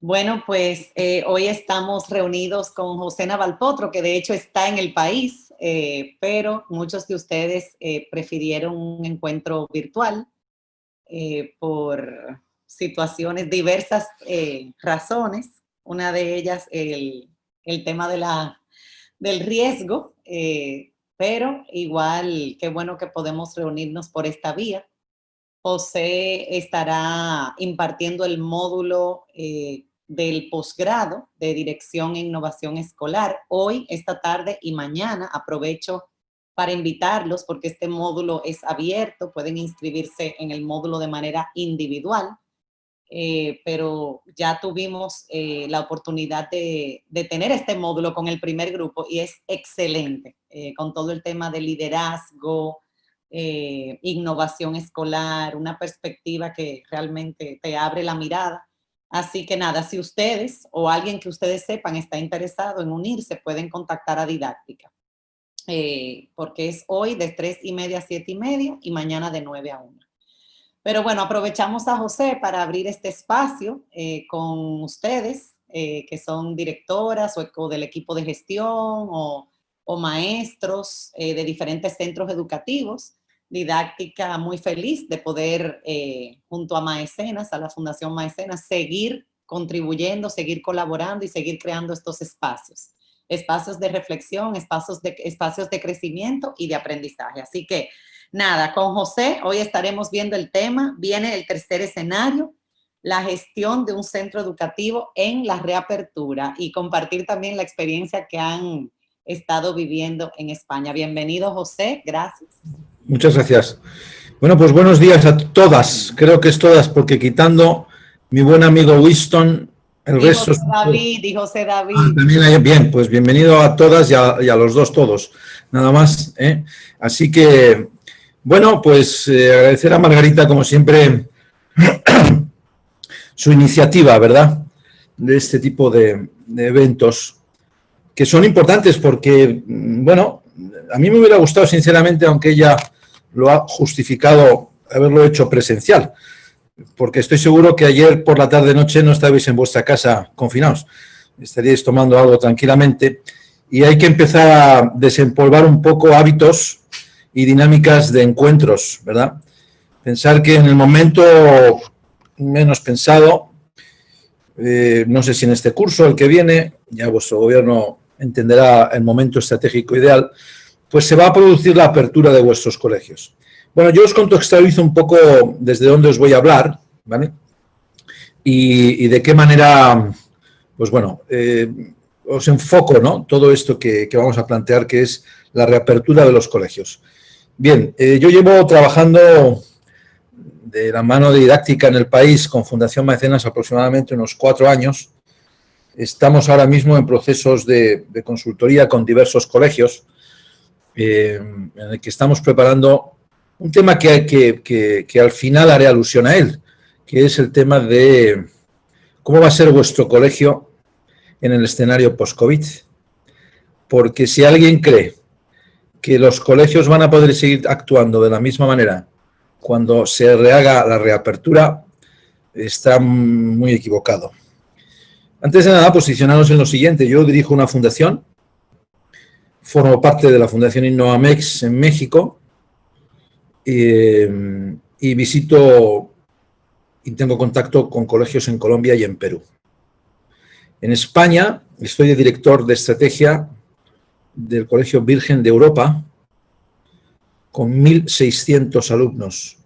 Bueno, pues hoy estamos reunidos con José Navalpotro, que de hecho está en el país, pero muchos de ustedes prefirieron un encuentro virtual por situaciones, diversas razones. Una de ellas, el tema del riesgo, pero igual, qué bueno que podemos reunirnos por esta vía. José estará impartiendo el módulo del posgrado de Dirección e Innovación Escolar hoy, esta tarde y mañana. Aprovecho para invitarlos porque este módulo es abierto, pueden inscribirse en el módulo de manera individual, pero ya tuvimos la oportunidad de tener este módulo con el primer grupo y es excelente, con todo el tema de liderazgo, innovación escolar, una perspectiva que realmente te abre la mirada. Así que nada, si ustedes o alguien que ustedes sepan está interesado en unirse, pueden contactar a Didáctica, porque es hoy de 3:30 a 7:30 y mañana de 9 a 1. Pero bueno, aprovechamos a José para abrir este espacio con ustedes, que son directoras o del equipo de gestión o maestros de diferentes centros educativos. Didáctica muy feliz de poder, junto a Maecenas, a la Fundación Maecenas, seguir contribuyendo, seguir colaborando y seguir creando estos espacios de reflexión, espacios de crecimiento y de aprendizaje. Así que nada, con José hoy estaremos viendo el tema, viene el tercer escenario, la gestión de un centro educativo en la reapertura y compartir también la experiencia que han estado viviendo en España. Bienvenido, José, gracias. Muchas gracias. Bueno, pues buenos días a todas, creo que es todas, porque quitando mi buen amigo Winston, el resto... Y José David. También hay, bien, pues bienvenido a todas y a los dos todos, nada más. Así que, bueno, pues agradecer a Margarita, como siempre, su iniciativa, ¿verdad?, de este tipo de eventos, que son importantes porque, bueno, a mí me hubiera gustado, sinceramente, aunque ella lo ha justificado, haberlo hecho presencial, porque estoy seguro que ayer por la tarde-noche no estabais en vuestra casa confinados, estaríais tomando algo tranquilamente, y hay que empezar a desempolvar un poco hábitos y dinámicas de encuentros, ¿verdad? Pensar que en el momento menos pensado, no sé si en este curso, el que viene, ya vuestro gobierno entenderá el momento estratégico ideal, pues se va a producir la apertura de vuestros colegios. Bueno, yo os contextualizo un poco desde dónde os voy a hablar, ¿vale? Y de qué manera, pues bueno, os enfoco, ¿no?, todo esto que vamos a plantear, que es la reapertura de los colegios. Bien, yo llevo trabajando de la mano de Didáctica en el país con Fundación Maecenas aproximadamente unos 4 años. Estamos ahora mismo en procesos de consultoría con diversos colegios, en el que estamos preparando un tema que al final haré alusión a él, que es el tema de cómo va a ser vuestro colegio en el escenario post-COVID. Porque si alguien cree que los colegios van a poder seguir actuando de la misma manera cuando se rehaga la reapertura, está muy equivocado. Antes de nada, posicionaros en lo siguiente. Yo dirijo una fundación, formo parte de la Fundación Innovamex en México, y visito y tengo contacto con colegios en Colombia y en Perú. En España estoy de director de estrategia del Colegio Virgen de Europa, con 1.600 alumnos,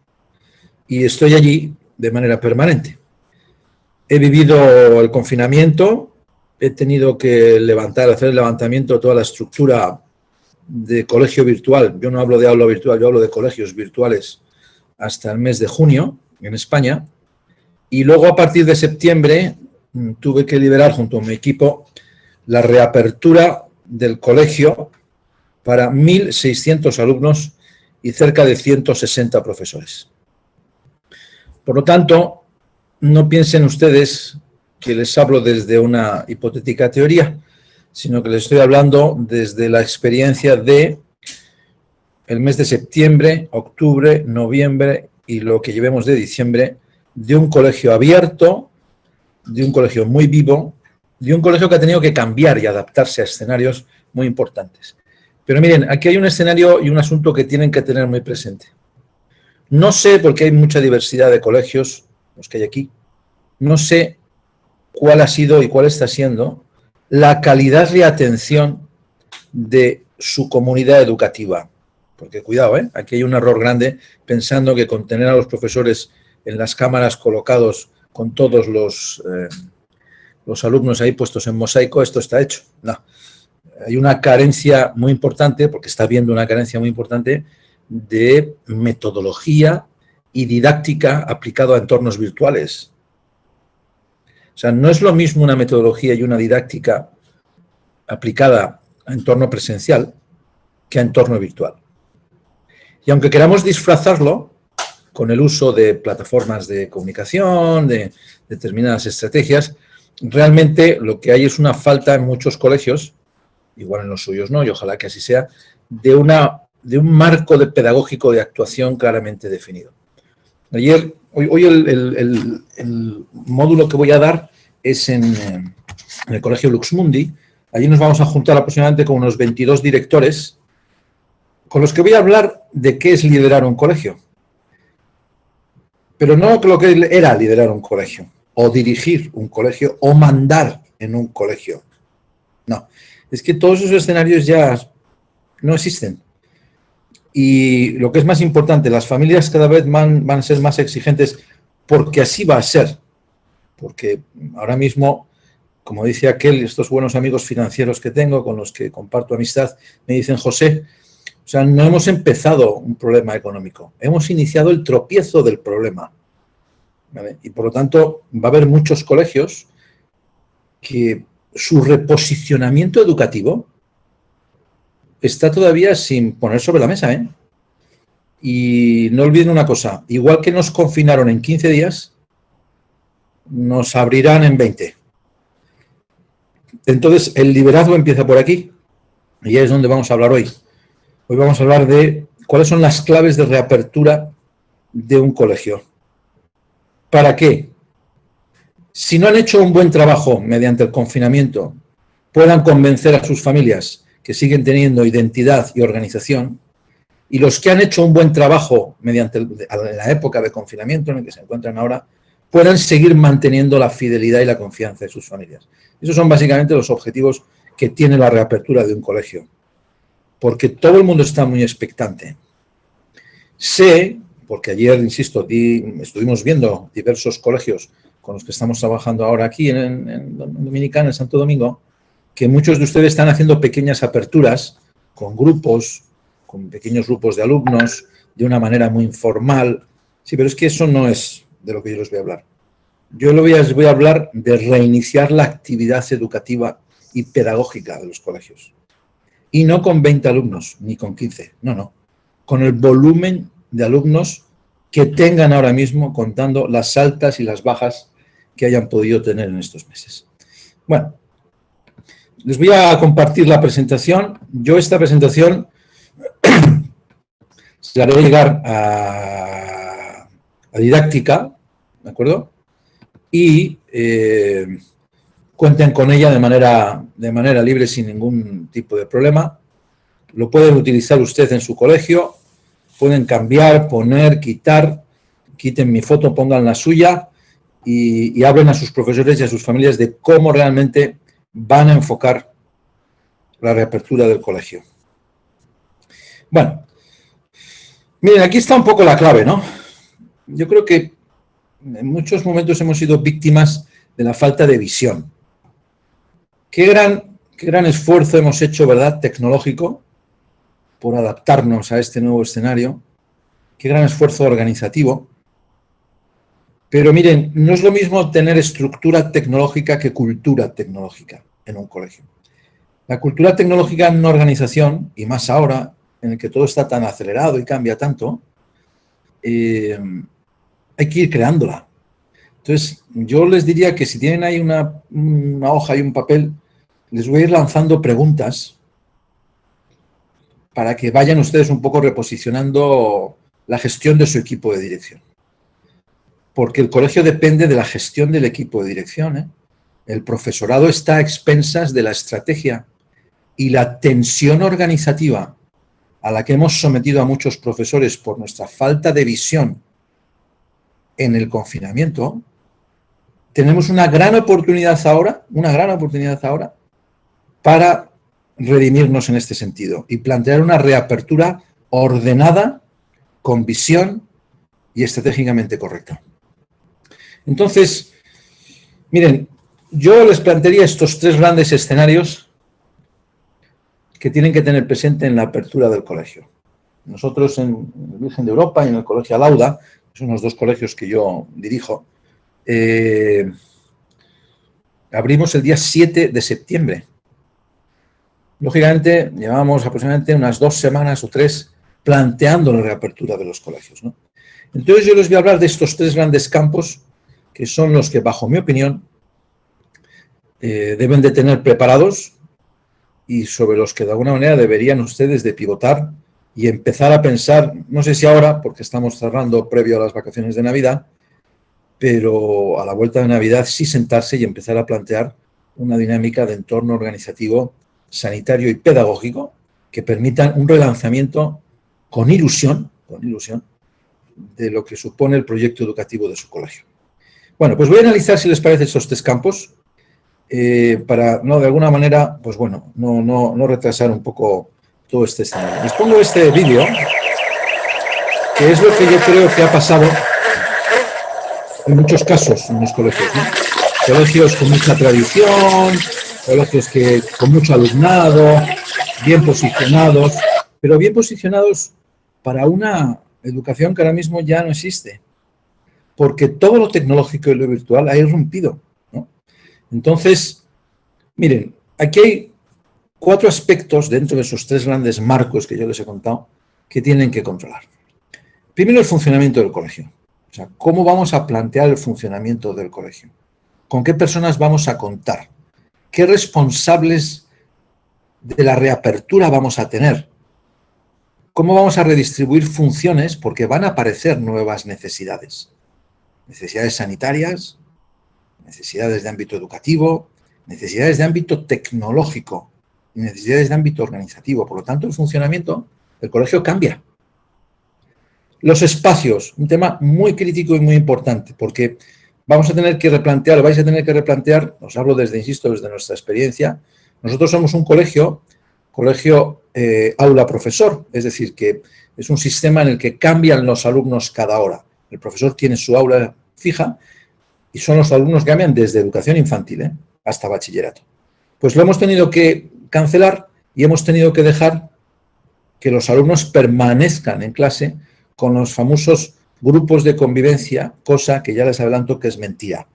y estoy allí de manera permanente. He vivido el confinamiento, he tenido que hacer el levantamiento de toda la estructura de colegio virtual. Yo no hablo de aula virtual, yo hablo de colegios virtuales hasta el mes de junio en España, y luego a partir de septiembre tuve que liderar junto a mi equipo la reapertura del colegio para 1.600 alumnos y cerca de 160 profesores. Por lo tanto, no piensen ustedes que les hablo desde una hipotética teoría, sino que les estoy hablando desde la experiencia de el mes de septiembre, octubre, noviembre y lo que llevemos de diciembre, de un colegio abierto de un colegio muy vivo, de un colegio que ha tenido que cambiar y adaptarse a escenarios muy importantes. Pero miren, aquí hay un escenario y un asunto que tienen que tener muy presente. No sé, porque hay mucha diversidad de colegios, los que hay aquí, no sé cuál ha sido y cuál está siendo la calidad de atención de su comunidad educativa. Porque cuidado, aquí hay un error grande pensando que con tener a los profesores en las cámaras colocados con todos los alumnos ahí puestos en mosaico, esto está hecho. No, hay una carencia muy importante, porque está habiendo una carencia muy importante de metodología y didáctica aplicado a entornos virtuales. O sea, no es lo mismo una metodología y una didáctica aplicada a entorno presencial que a entorno virtual. Y aunque queramos disfrazarlo con el uso de plataformas de comunicación, de determinadas estrategias, realmente lo que hay es una falta en muchos colegios, igual en los suyos no, y ojalá que así sea, de un marco pedagógico de actuación claramente definido. Hoy el módulo que voy a dar es en el Colegio Lux Mundi. Allí nos vamos a juntar aproximadamente con unos 22 directores con los que voy a hablar de qué es liderar un colegio. Pero no lo que era liderar un colegio, o dirigir un colegio, o mandar en un colegio. No, es que todos esos escenarios ya no existen. Y lo que es más importante, las familias cada vez van a ser más exigentes porque así va a ser. Porque ahora mismo, como dice aquel, estos buenos amigos financieros que tengo, con los que comparto amistad, me dicen, José, o sea, no hemos empezado un problema económico, hemos iniciado el tropiezo del problema. ¿Vale? Y por lo tanto, va a haber muchos colegios que su reposicionamiento educativo está todavía sin poner sobre la mesa, ¿eh? Y no olviden una cosa, igual que nos confinaron en 15 días, nos abrirán en 20. Entonces, el liderazgo empieza por aquí, y es donde vamos a hablar hoy. Hoy vamos a hablar de cuáles son las claves de reapertura de un colegio. ¿Para qué? Si no han hecho un buen trabajo mediante el confinamiento, puedan convencer a sus familias que siguen teniendo identidad y organización, y los que han hecho un buen trabajo mediante la época de confinamiento en el que se encuentran ahora, puedan seguir manteniendo la fidelidad y la confianza de sus familias. Esos son básicamente los objetivos que tiene la reapertura de un colegio, porque todo el mundo está muy expectante. Sé, porque ayer, insisto, estuvimos viendo diversos colegios con los que estamos trabajando ahora aquí en Dominicana, en Santo Domingo, que muchos de ustedes están haciendo pequeñas aperturas con grupos, con pequeños grupos de alumnos, de una manera muy informal. Sí, pero es que eso no es de lo que yo les voy a hablar. Yo les voy a hablar de reiniciar la actividad educativa y pedagógica de los colegios. Y no con 20 alumnos, ni con 15, no. Con el volumen de alumnos que tengan ahora mismo, contando las altas y las bajas que hayan podido tener en estos meses. Bueno, les voy a compartir la presentación. Yo esta presentación se la haré llegar a didáctica, ¿de acuerdo? Y cuenten con ella de manera libre, sin ningún tipo de problema. Lo pueden utilizar usted en su colegio, pueden cambiar, poner, quitar, quiten mi foto, pongan la suya y hablen a sus profesores y a sus familias de cómo realmente van a enfocar la reapertura del colegio. Bueno, miren, aquí está un poco la clave, ¿no? Yo creo que en muchos momentos hemos sido víctimas de la falta de visión. Qué gran esfuerzo hemos hecho, ¿verdad?, tecnológico, por adaptarnos a este nuevo escenario. Qué gran esfuerzo organizativo. Pero miren, no es lo mismo tener estructura tecnológica que cultura tecnológica en un colegio. La cultura tecnológica en una organización, y más ahora, en el que todo está tan acelerado y cambia tanto, hay que ir creándola. Entonces, yo les diría que si tienen ahí una hoja y un papel, les voy a ir lanzando preguntas para que vayan ustedes un poco reposicionando la gestión de su equipo de dirección. porque el colegio depende de la gestión del equipo de dirección, ¿eh? El profesorado está a expensas de la estrategia y la tensión organizativa a la que hemos sometido a muchos profesores por nuestra falta de visión en el confinamiento. Tenemos una gran oportunidad ahora para redimirnos en este sentido y plantear una reapertura ordenada, con visión y estratégicamente correcta. Entonces, miren, yo les plantearía estos 3 grandes escenarios que tienen que tener presente en la apertura del colegio. Nosotros en el Virgen de Europa y en el Colegio Alauda, que son los 2 colegios que yo dirijo, abrimos el día 7 de septiembre. Lógicamente, llevamos aproximadamente unas 2 semanas o 3 planteando la reapertura de los colegios, ¿no? Entonces yo les voy a hablar de estos 3 grandes campos, que son los que, bajo mi opinión, deben de tener preparados y sobre los que de alguna manera deberían ustedes de pivotar y empezar a pensar, no sé si ahora, porque estamos cerrando previo a las vacaciones de Navidad, pero a la vuelta de Navidad sí sentarse y empezar a plantear una dinámica de entorno organizativo, sanitario y pedagógico que permitan un relanzamiento con ilusión de lo que supone el proyecto educativo de su colegio. Bueno, pues voy a analizar, si les parece, estos 3 campos para, no, de alguna manera, pues bueno, no retrasar un poco todo este escenario. Les pongo este vídeo, que es lo que yo creo que ha pasado en muchos casos en los colegios, ¿no? Colegios con mucha tradición, colegios con mucho alumnado, bien posicionados, pero bien posicionados para una educación que ahora mismo ya no existe, porque todo lo tecnológico y lo virtual ha irrumpido, ¿no? Entonces, miren, aquí hay 4 aspectos dentro de esos 3 grandes marcos que yo les he contado que tienen que controlar. Primero, el funcionamiento del colegio. O sea, ¿cómo vamos a plantear el funcionamiento del colegio? ¿Con qué personas vamos a contar? ¿Qué responsables de la reapertura vamos a tener? ¿Cómo vamos a redistribuir funciones? Porque van a aparecer nuevas necesidades. Necesidades sanitarias, necesidades de ámbito educativo, necesidades de ámbito tecnológico y necesidades de ámbito organizativo. Por lo tanto, el funcionamiento del colegio cambia. Los espacios, un tema muy crítico y muy importante, porque vamos a tener que replantear, vais a tener que replantear, os hablo insisto, desde nuestra experiencia. Nosotros somos un colegio aula-profesor, es decir, que es un sistema en el que cambian los alumnos cada hora. El profesor tiene su aula fija y son los alumnos que cambian desde educación infantil hasta bachillerato. Pues lo hemos tenido que cancelar y hemos tenido que dejar que los alumnos permanezcan en clase con los famosos grupos de convivencia, cosa que ya les adelanto que es mentira.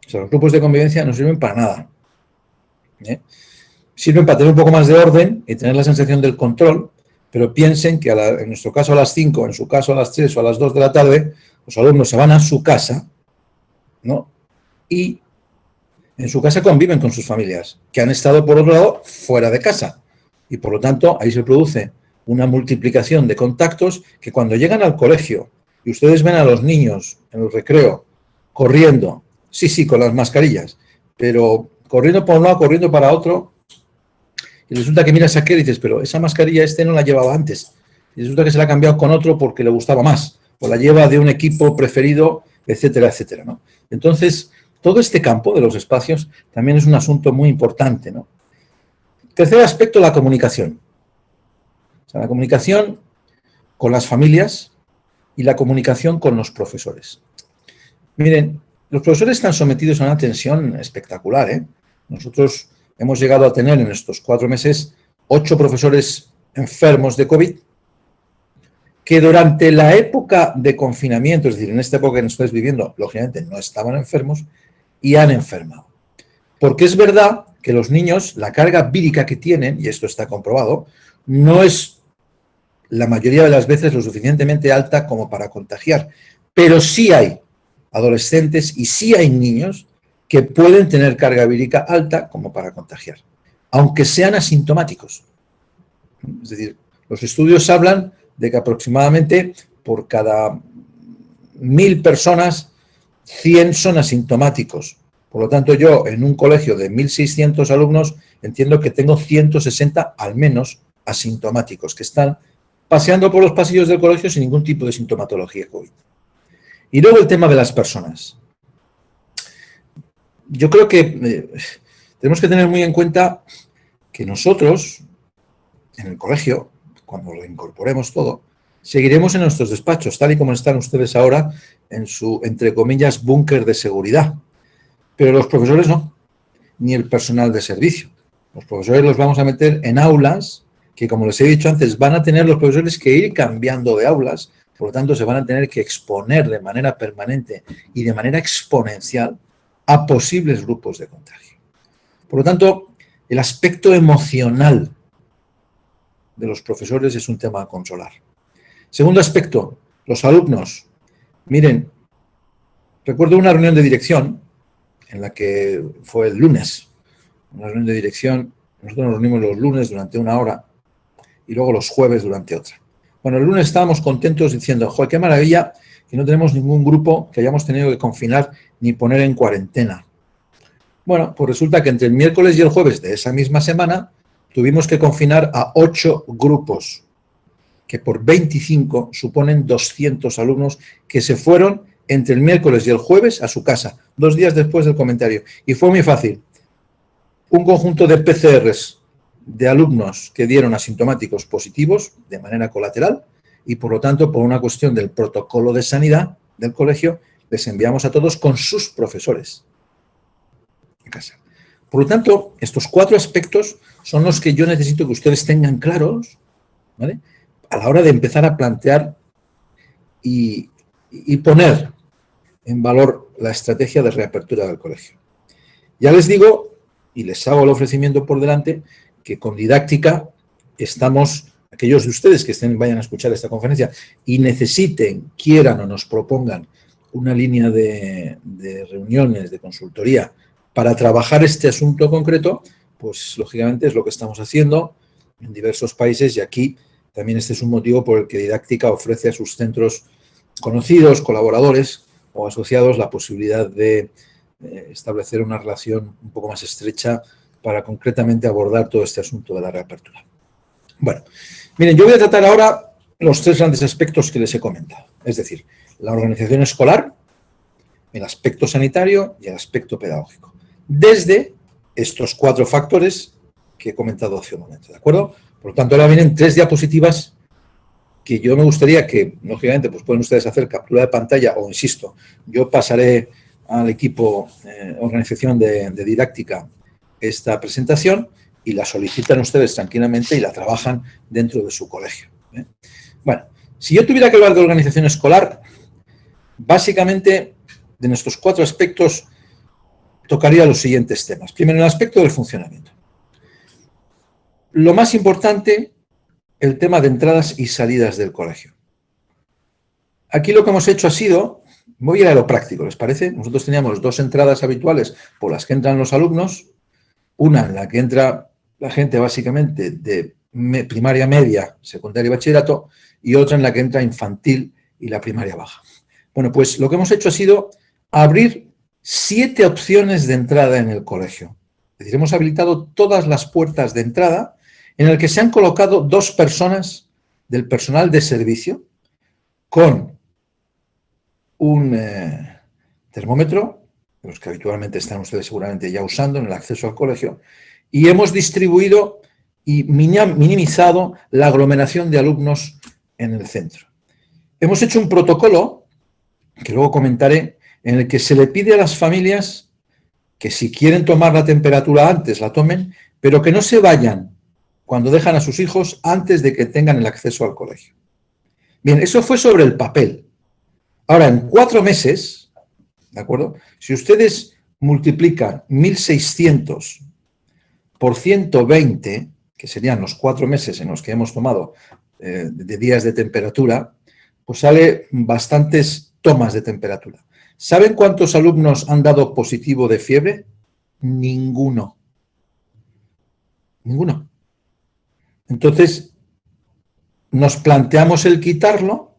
O sea, los grupos de convivencia no sirven para nada. Sirven para tener un poco más de orden y tener la sensación del control, pero piensen que en nuestro caso a las 5, en su caso a las 3 o a las 2 de la tarde, los alumnos se van a su casa, ¿no? Y en su casa conviven con sus familias, que han estado, por otro lado, fuera de casa. Y por lo tanto, ahí se produce una multiplicación de contactos que cuando llegan al colegio y ustedes ven a los niños en el recreo corriendo, sí, con las mascarillas, pero corriendo para un lado, corriendo para otro, y resulta que miras a aquel y dices, pero esa mascarilla no la llevaba antes. Y resulta que se la ha cambiado con otro porque le gustaba más, o la lleva de un equipo preferido, etcétera, etcétera, ¿no? Entonces, todo este campo de los espacios también es un asunto muy importante, ¿no? Tercer aspecto, la comunicación. O sea, la comunicación con las familias y la comunicación con los profesores. Miren, los profesores están sometidos a una tensión espectacular, ¿eh? Nosotros hemos llegado a tener en estos 4 meses 8 profesores enfermos de COVID que durante la época de confinamiento, es decir, en esta época que nos estáis viviendo, lógicamente no estaban enfermos y han enfermado. Porque es verdad que los niños, la carga vírica que tienen, y esto está comprobado, no es la mayoría de las veces lo suficientemente alta como para contagiar, pero sí hay adolescentes y sí hay niños que pueden tener carga vírica alta como para contagiar, aunque sean asintomáticos. Es decir, los estudios hablan de que aproximadamente por cada 1000 personas 100 son asintomáticos. Por lo tanto, yo en un colegio de 1.600 alumnos entiendo que tengo 160 al menos asintomáticos que están paseando por los pasillos del colegio sin ningún tipo de sintomatología COVID. Y luego el tema de las personas. Yo creo que tenemos que tener muy en cuenta que nosotros, en el colegio, cuando lo incorporemos todo, seguiremos en nuestros despachos, tal y como están ustedes ahora en su, entre comillas, búnker de seguridad. Pero los profesores no, ni el personal de servicio. Los profesores los vamos a meter en aulas que, como les he dicho antes, van a tener los profesores que ir cambiando de aulas, por lo tanto se van a tener que exponer de manera permanente y de manera exponencial a posibles grupos de contagio. Por lo tanto, el aspecto emocional de los profesores es un tema a controlar. Segundo aspecto, los alumnos. Miren, recuerdo una reunión de dirección en la que fue el lunes, una reunión de dirección, nosotros nos reunimos los lunes durante una hora y luego los jueves durante otra. Bueno, el lunes estábamos contentos diciendo, ¡joder, qué maravilla que no tenemos ningún grupo que hayamos tenido que confinar ni poner en cuarentena! Bueno, pues resulta que entre el miércoles y el jueves de esa misma semana tuvimos que confinar a 8 grupos, que por 25 suponen 200 alumnos que se fueron entre el miércoles y el jueves a su casa, 2 días después del comentario. Y fue muy fácil. Un conjunto de PCRs de alumnos que dieron asintomáticos positivos de manera colateral y, por lo tanto, por una cuestión del protocolo de sanidad del colegio, les enviamos a todos con sus profesores a casa. Por lo tanto, estos 4 aspectos son los que yo necesito que ustedes tengan claros, ¿vale?, a la hora de empezar a plantear y poner en valor la estrategia de reapertura del colegio. Ya les digo, y les hago el ofrecimiento por delante, que con Didáctica estamos, aquellos de ustedes que vayan a escuchar esta conferencia y necesiten, quieran o nos propongan una línea de reuniones, de consultoría, para trabajar este asunto concreto, pues lógicamente es lo que estamos haciendo en diversos países y aquí también este es un motivo por el que Didáctica ofrece a sus centros conocidos, colaboradores o asociados la posibilidad de establecer una relación un poco más estrecha para concretamente abordar todo este asunto de la reapertura. Bueno, miren, yo voy a tratar ahora los 3 grandes aspectos que les he comentado, es decir, la organización escolar, el aspecto sanitario y el aspecto pedagógico, desde estos 4 factores que he comentado hace un momento, ¿de acuerdo? Por lo tanto, ahora vienen 3 diapositivas que yo me gustaría que, lógicamente, pues pueden ustedes hacer captura de pantalla o, insisto, yo pasaré al equipo organización de Didáctica esta presentación y la solicitan ustedes tranquilamente y la trabajan dentro de su colegio, ¿eh? Bueno, si yo tuviera que hablar de organización escolar, básicamente de nuestros 4 aspectos tocaría los siguientes temas. Primero, el aspecto del funcionamiento. Lo más importante, el tema de entradas y salidas del colegio. Aquí lo que hemos hecho ha sido, voy a ir a lo práctico, ¿les parece? Nosotros teníamos 2 entradas habituales por las que entran los alumnos, una en la que entra la gente básicamente de primaria media, secundaria y bachillerato, y otra en la que entra infantil y la primaria baja. Bueno, pues lo que hemos hecho ha sido abrir 7 opciones de entrada en el colegio. Es decir, hemos habilitado todas las puertas de entrada en el que se han colocado 2 personas del personal de servicio con un termómetro, los que habitualmente están ustedes seguramente ya usando en el acceso al colegio, y hemos distribuido y minimizado la aglomeración de alumnos en el centro. Hemos hecho un protocolo, que luego comentaré, en el que se le pide a las familias que si quieren tomar la temperatura antes, la tomen, pero que no se vayan cuando dejan a sus hijos antes de que tengan el acceso al colegio. Bien, eso fue sobre el papel. Ahora, en 4 meses, ¿de acuerdo? Si ustedes multiplican 1.600 por 120, que serían los 4 meses en los que hemos tomado de días de temperatura, pues sale bastantes tomas de temperatura. ¿Saben cuántos alumnos han dado positivo de fiebre? Ninguno. Ninguno. Entonces, nos planteamos el quitarlo,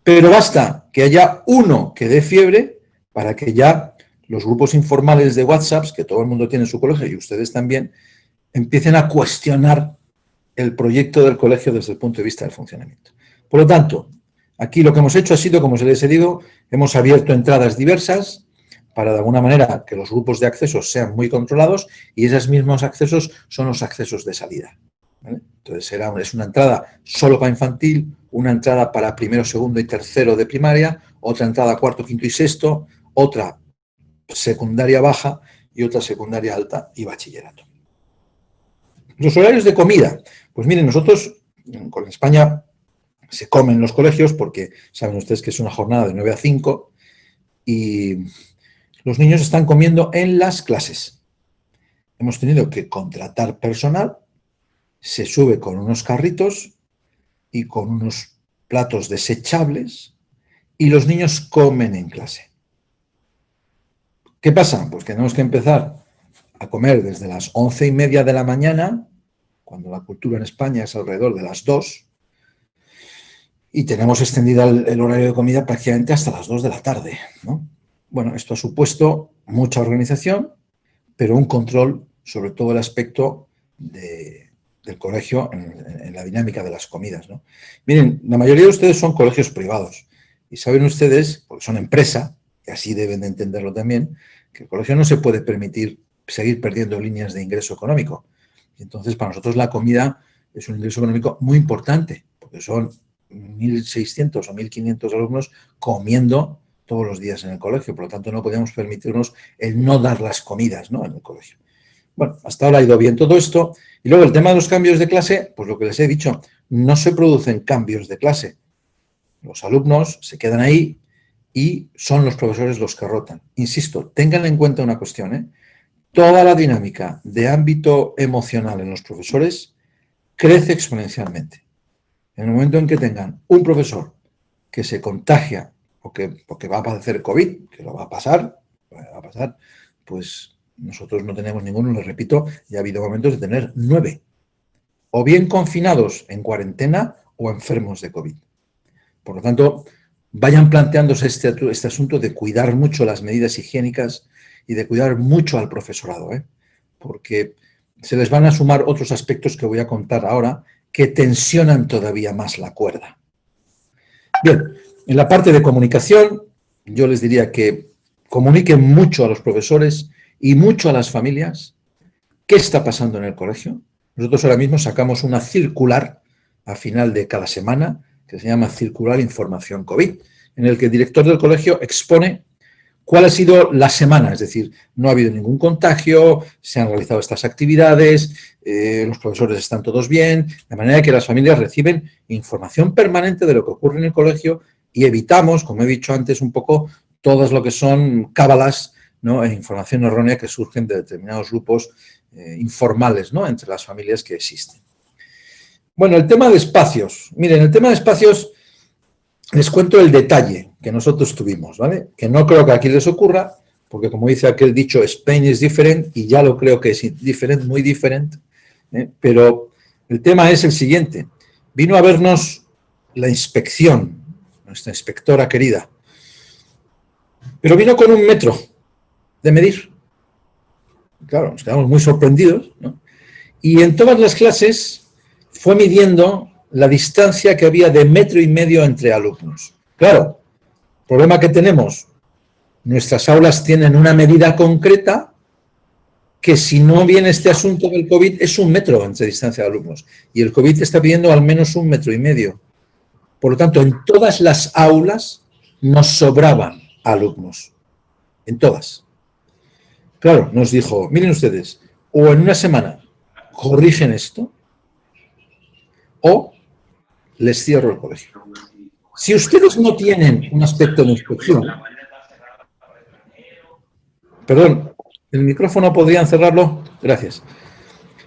pero basta que haya uno que dé fiebre para que ya los grupos informales de WhatsApp, que todo el mundo tiene en su colegio y ustedes también, empiecen a cuestionar el proyecto del colegio desde el punto de vista del funcionamiento. Por lo tanto, aquí lo que hemos hecho ha sido, como se les he dicho, hemos abierto entradas diversas para de alguna manera que los grupos de accesos sean muy controlados y esos mismos accesos son los accesos de salida, ¿vale? Entonces es una entrada solo para infantil, una entrada para primero, segundo y tercero de primaria, otra entrada cuarto, quinto y sexto, otra secundaria baja y otra secundaria alta y bachillerato. Los horarios de comida. Pues miren, nosotros con España se come en los colegios porque saben ustedes que es una jornada de 9 a 5 y los niños están comiendo en las clases. Hemos tenido que contratar personal, se sube con unos carritos y con unos platos desechables y los niños comen en clase. ¿Qué pasa? Pues que tenemos que empezar a comer desde las 11:30 de la mañana, cuando la cultura en España es alrededor de las 2, y tenemos extendida el horario de comida prácticamente hasta las 2 de la tarde, ¿no? Bueno, esto ha supuesto mucha organización, pero un control sobre todo el aspecto del colegio en la dinámica de las comidas, ¿no? Miren, la mayoría de ustedes son colegios privados y saben ustedes, porque son empresa, y así deben de entenderlo también, que el colegio no se puede permitir seguir perdiendo líneas de ingreso económico. Y entonces, para nosotros la comida es un ingreso económico muy importante, porque son 1.600 o 1.500 alumnos comiendo todos los días en el colegio. Por lo tanto, no podemos permitirnos el no dar las comidas, ¿no?, en el colegio. Bueno, hasta ahora ha ido bien todo esto. Y luego el tema de los cambios de clase, pues lo que les he dicho, no se producen cambios de clase. Los alumnos se quedan ahí y son los profesores los que rotan. Insisto, tengan en cuenta una cuestión, ¿eh? Toda la dinámica de ámbito emocional en los profesores crece exponencialmente. En el momento en que tengan un profesor que se contagia porque va a padecer COVID, que lo va a pasar, pues nosotros no tenemos ninguno, les repito, y ha habido momentos de tener 9, o bien confinados en cuarentena o enfermos de COVID. Por lo tanto, vayan planteándose este asunto de cuidar mucho las medidas higiénicas y de cuidar mucho al profesorado, ¿eh? Porque se les van a sumar otros aspectos que voy a contar ahora que tensionan todavía más la cuerda. Bien, en la parte de comunicación, yo les diría que comuniquen mucho a los profesores y mucho a las familias qué está pasando en el colegio. Nosotros ahora mismo sacamos una circular a final de cada semana que se llama Circular Información COVID, en el que el director del colegio expone cuál ha sido la semana, es decir, no ha habido ningún contagio, se han realizado estas actividades, los profesores están todos bien, de manera que las familias reciben información permanente de lo que ocurre en el colegio y evitamos, como he dicho antes, un poco todas lo que son cábalas, ¿no?, e información errónea que surgen de determinados grupos informales, ¿no?, entre las familias que existen. Bueno, el tema de espacios. Miren, el tema de espacios, les cuento el detalle que nosotros tuvimos, ¿vale? Que no creo que aquí les ocurra, porque como dice aquel dicho, Spain is different, y ya lo creo que es diferente, muy diferente, pero el tema es el siguiente. Vino a vernos la inspección, nuestra inspectora querida, pero vino con 1 metro de medir. Claro, nos quedamos muy sorprendidos, ¿no? Y en todas las clases fue midiendo la distancia que había de 1,5 metros entre alumnos. Claro, problema que tenemos, nuestras aulas tienen una medida concreta que si no viene este asunto del COVID es 1 metro entre distancia de alumnos. Y el COVID está pidiendo al menos 1,5 metros. Por lo tanto, en todas las aulas nos sobraban alumnos. En todas. Claro, nos dijo, miren ustedes, o en una semana corrigen esto, o les cierro el colegio. Si ustedes no tienen un aspecto de inspección, perdón, el micrófono podrían cerrarlo, gracias.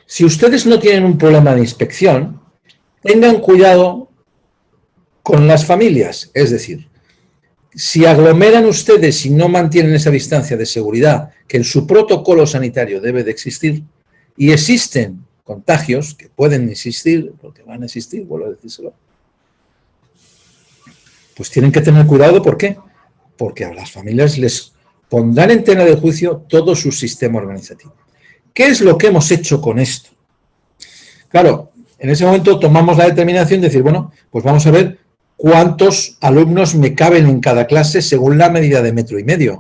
Si ustedes no tienen un problema de inspección, tengan cuidado con las familias, es decir, si aglomeran ustedes y no mantienen esa distancia de seguridad que en su protocolo sanitario debe de existir, y existen contagios que pueden existir, porque van a existir, vuelvo a decírselo, pues tienen que tener cuidado. ¿Por qué? Porque a las familias les pondrán en tela de juicio todo su sistema organizativo. ¿Qué es lo que hemos hecho con esto? Claro, en ese momento tomamos la determinación de decir, bueno, pues vamos a ver cuántos alumnos me caben en cada clase según la medida de 1,5 metros.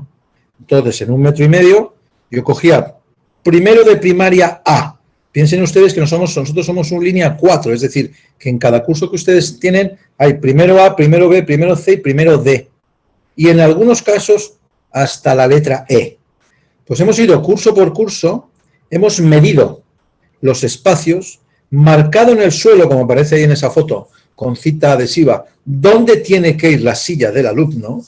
Entonces, en 1,5 metros, yo cogía primero de primaria A. Piensen ustedes que nosotros somos un línea 4, es decir, que en cada curso que ustedes tienen hay primero A, primero B, primero C y primero D. Y en algunos casos hasta la letra E. Pues hemos ido curso por curso, hemos medido los espacios, marcado en el suelo, como aparece ahí en esa foto, con cinta adhesiva, dónde tiene que ir la silla del alumno,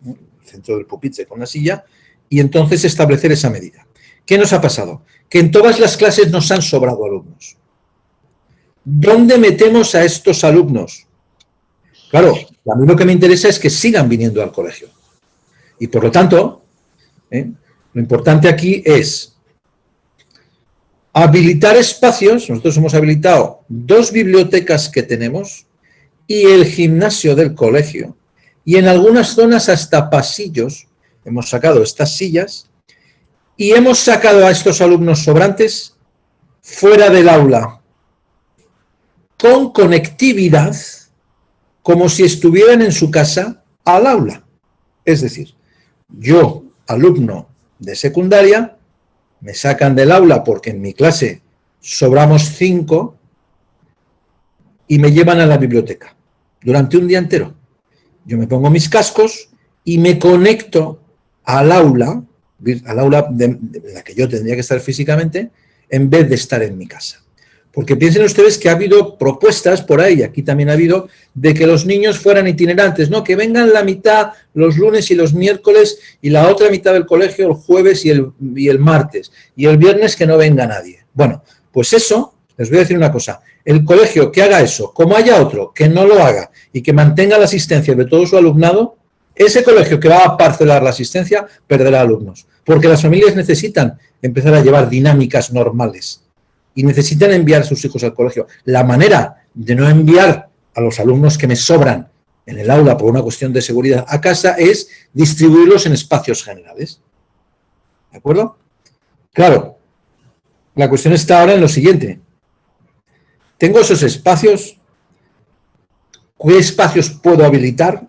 el centro del pupitre con la silla, y entonces establecer esa medida. ¿Qué nos ha pasado? Que en todas las clases nos han sobrado alumnos. ¿Dónde metemos a estos alumnos? Claro, a mí lo que me interesa es que sigan viniendo al colegio. Y por lo tanto, lo importante aquí es habilitar espacios. Nosotros hemos habilitado 2 bibliotecas que tenemos y el gimnasio del colegio. Y en algunas zonas hasta pasillos hemos sacado estas sillas y hemos sacado a estos alumnos sobrantes fuera del aula con conectividad como si estuvieran en su casa al aula. Es decir, yo, alumno de secundaria, me sacan del aula porque en mi clase sobramos 5 y me llevan a la biblioteca durante un día entero. Yo me pongo mis cascos y me conecto al aula de la que yo tendría que estar físicamente, en vez de estar en mi casa. Porque piensen ustedes que ha habido propuestas por ahí, aquí también ha habido, de que los niños fueran itinerantes, ¿no? Que vengan la mitad los lunes y los miércoles y la otra mitad del colegio el jueves y el martes. Y el viernes que no venga nadie. Bueno, pues eso, les voy a decir una cosa. El colegio que haga eso, como haya otro que no lo haga y que mantenga la asistencia de todo su alumnado, ese colegio que va a parcelar la asistencia perderá alumnos. Porque las familias necesitan empezar a llevar dinámicas normales y necesitan enviar a sus hijos al colegio. La manera de no enviar a los alumnos que me sobran en el aula por una cuestión de seguridad a casa es distribuirlos en espacios generales. ¿De acuerdo? Claro, la cuestión está ahora en lo siguiente. Tengo esos espacios. ¿Qué espacios puedo habilitar?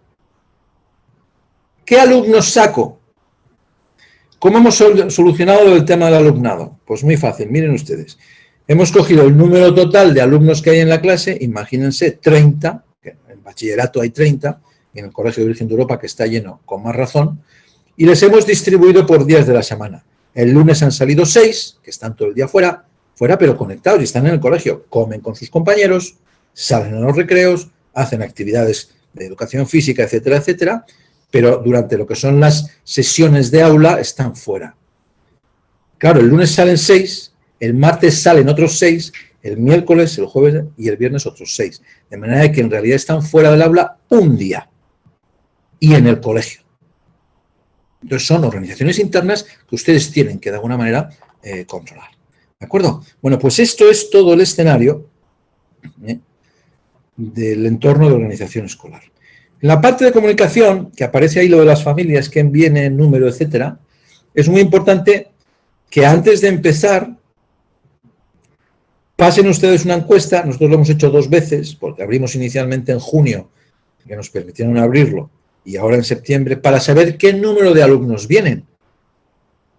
¿Qué alumnos saco? ¿Cómo hemos solucionado el tema del alumnado? Pues muy fácil, miren ustedes. Hemos cogido el número total de alumnos que hay en la clase, imagínense 30, que en bachillerato hay 30, y en el Colegio Virgen de Europa, que está lleno, con más razón, y les hemos distribuido por días de la semana. El lunes han salido 6, que están todo el día fuera pero conectados y están en el colegio, comen con sus compañeros, salen a los recreos, hacen actividades de educación física, etcétera, etcétera, pero durante lo que son las sesiones de aula están fuera. Claro, el lunes salen 6, el martes salen otros 6, el miércoles, el jueves y el viernes otros 6. De manera que en realidad están fuera del aula un día y en el colegio. Entonces son organizaciones internas que ustedes tienen que de alguna manera controlar. ¿De acuerdo? Bueno, pues esto es todo el escenario del entorno de organización escolar. En la parte de comunicación, que aparece ahí lo de las familias, quién viene, número, etcétera, es muy importante que antes de empezar pasen ustedes una encuesta. Nosotros lo hemos hecho 2 veces, porque abrimos inicialmente en junio, que nos permitieron abrirlo, y ahora en septiembre, para saber qué número de alumnos vienen.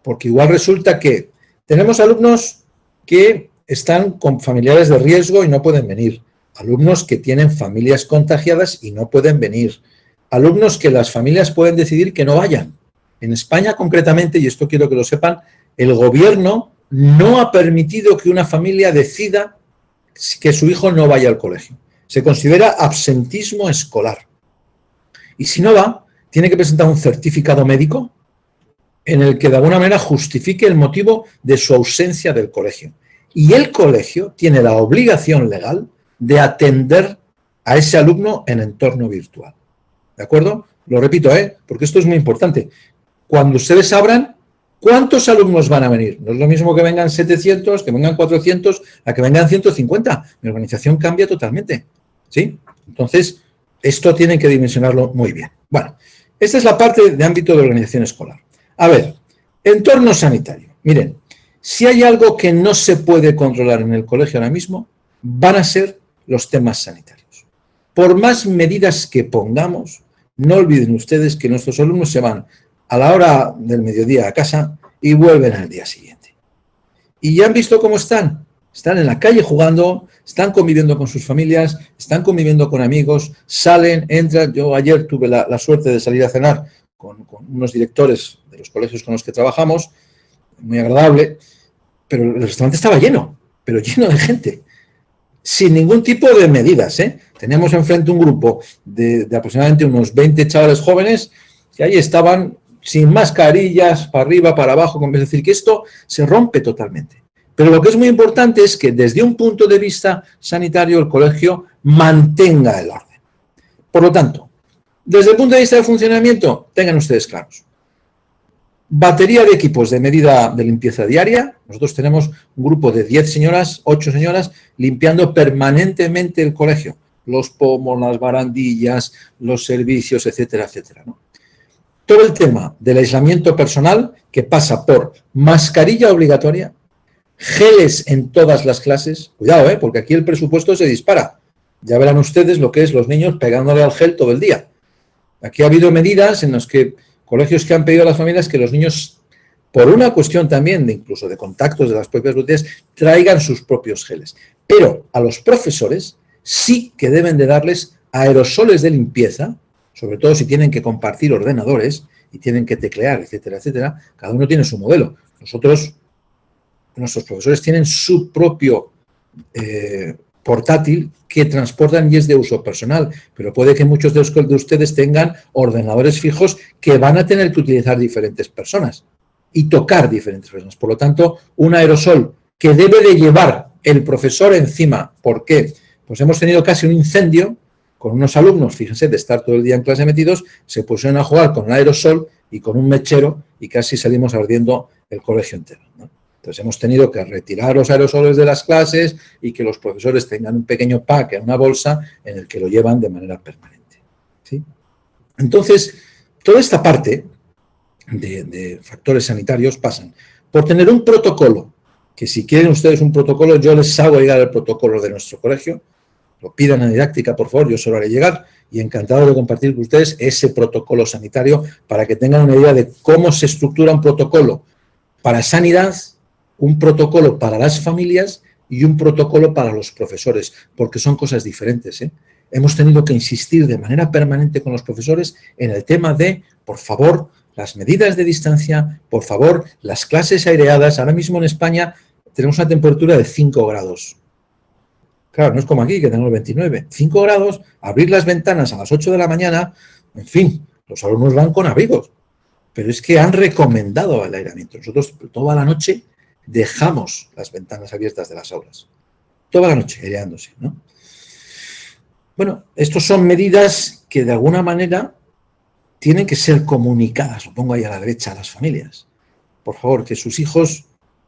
Porque igual resulta que tenemos alumnos que están con familiares de riesgo y no pueden venir. Alumnos que tienen familias contagiadas y no pueden venir. Alumnos que las familias pueden decidir que no vayan. En España concretamente, y esto quiero que lo sepan, el gobierno no ha permitido que una familia decida que su hijo no vaya al colegio. Se considera absentismo escolar. Y si no va, tiene que presentar un certificado médico en el que de alguna manera justifique el motivo de su ausencia del colegio. Y el colegio tiene la obligación legal de atender a ese alumno en entorno virtual. ¿De acuerdo? Lo repito, porque esto es muy importante. Cuando ustedes abran, ¿cuántos alumnos van a venir? No es lo mismo que vengan 700, que vengan 400, a que vengan 150. Mi organización cambia totalmente. ¿Sí? Entonces, esto tienen que dimensionarlo muy bien. Bueno, esta es la parte de ámbito de organización escolar. A ver, entorno sanitario. Miren, si hay algo que no se puede controlar en el colegio ahora mismo, van a ser los temas sanitarios. Por más medidas que pongamos, no olviden ustedes que nuestros alumnos se van a la hora del mediodía a casa y vuelven al día siguiente. ¿Y ya han visto cómo están? Están en la calle jugando, están conviviendo con sus familias, están conviviendo con amigos, salen, entran. Yo ayer tuve la suerte de salir a cenar con unos directores de los colegios con los que trabajamos, muy agradable, pero el restaurante estaba lleno, pero lleno de gente, sin ningún tipo de medidas, ¿eh? Teníamos enfrente un grupo de aproximadamente unos 20 chavales jóvenes que ahí estaban sin mascarillas, para arriba, para abajo, es decir, que esto se rompe totalmente. Pero lo que es muy importante es que desde un punto de vista sanitario el colegio mantenga el orden. Por lo tanto, desde el punto de vista de funcionamiento, tengan ustedes claros. Batería de equipos de medida de limpieza diaria. Nosotros tenemos un grupo de 10 señoras, 8 señoras, limpiando permanentemente el colegio. Los pomos, las barandillas, los servicios, etcétera, etcétera, ¿no? Todo el tema del aislamiento personal, que pasa por mascarilla obligatoria, geles en todas las clases. Cuidado, porque aquí el presupuesto se dispara. Ya verán ustedes lo que es los niños pegándole al gel todo el día. Aquí ha habido medidas en las que colegios que han pedido a las familias que los niños, por una cuestión también de incluso de contactos de las propias botellas, traigan sus propios geles. Pero a los profesores sí que deben de darles aerosoles de limpieza, sobre todo si tienen que compartir ordenadores y tienen que teclear, etcétera, etcétera. Cada uno tiene su modelo. Nuestros profesores tienen su propio portátil que transportan y es de uso personal, pero puede que muchos de ustedes tengan ordenadores fijos que van a tener que utilizar diferentes personas y tocar diferentes personas. Por lo tanto, un aerosol que debe de llevar el profesor encima. ¿Por qué? Pues hemos tenido casi un incendio con unos alumnos, fíjense, de estar todo el día en clase metidos, se pusieron a jugar con un aerosol y con un mechero y casi salimos ardiendo el colegio entero, ¿no? Entonces hemos tenido que retirar los aerosoles de las clases y que los profesores tengan un pequeño pack en una bolsa en el que lo llevan de manera permanente, ¿sí? Entonces, toda esta parte de factores sanitarios pasan por tener un protocolo, que si quieren ustedes un protocolo, yo les hago llegar el protocolo de nuestro colegio, lo pidan en didáctica, por favor, yo se lo haré llegar y encantado de compartir con ustedes ese protocolo sanitario para que tengan una idea de cómo se estructura un protocolo para sanidad, un protocolo para las familias y un protocolo para los profesores, porque son cosas diferentes, ¿eh? Hemos tenido que insistir de manera permanente con los profesores en el tema de, por favor, las medidas de distancia, por favor, las clases aireadas. Ahora mismo en España tenemos una temperatura de 5 grados. Claro, no es como aquí, que tenemos 29. 5 grados, abrir las ventanas a las 8 de la mañana, en fin, los alumnos van con abrigos. Pero es que han recomendado el aireamiento. Nosotros toda la noche dejamos las ventanas abiertas de las aulas. Toda la noche aireándose, ¿no? Bueno, estos son medidas que de alguna manera tienen que ser comunicadas, lo pongo ahí a la derecha, a las familias. Por favor, que sus hijos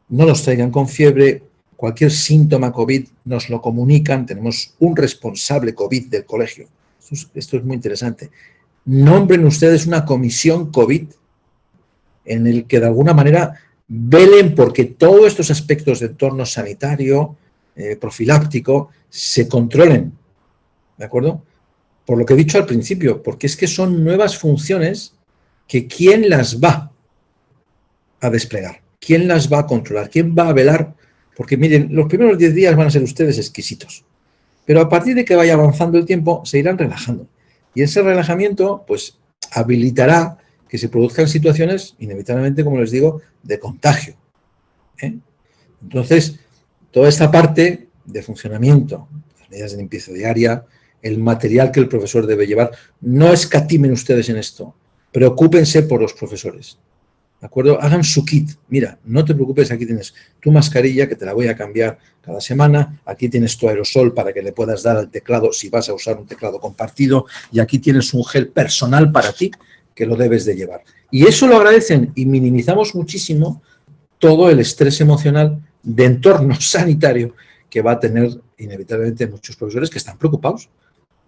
no los traigan con fiebre, cualquier síntoma COVID nos lo comunican, tenemos un responsable COVID del colegio. Esto es muy interesante. Nombren ustedes una comisión COVID en el que de alguna manera velen porque todos estos aspectos de entorno sanitario, profiláctico, se controlen, ¿de acuerdo? Por lo que he dicho al principio, porque es que son nuevas funciones que ¿quién las va a desplegar? ¿Quién las va a controlar? ¿Quién va a velar? Porque miren, los primeros 10 días van a ser ustedes exquisitos, pero a partir de que vaya avanzando el tiempo se irán relajando. Y ese relajamiento, pues, habilitará que se produzcan situaciones, inevitablemente, como les digo, de contagio, ¿eh? Entonces, toda esta parte de funcionamiento, las medidas de limpieza diaria, el material que el profesor debe llevar, no escatimen ustedes en esto, preocúpense por los profesores, ¿de acuerdo? Hagan su kit. Mira, no te preocupes, aquí tienes tu mascarilla que te la voy a cambiar cada semana, aquí tienes tu aerosol para que le puedas dar al teclado si vas a usar un teclado compartido y aquí tienes un gel personal para ti que lo debes de llevar. Y eso lo agradecen y minimizamos muchísimo todo el estrés emocional de entorno sanitario que va a tener inevitablemente muchos profesores que están preocupados.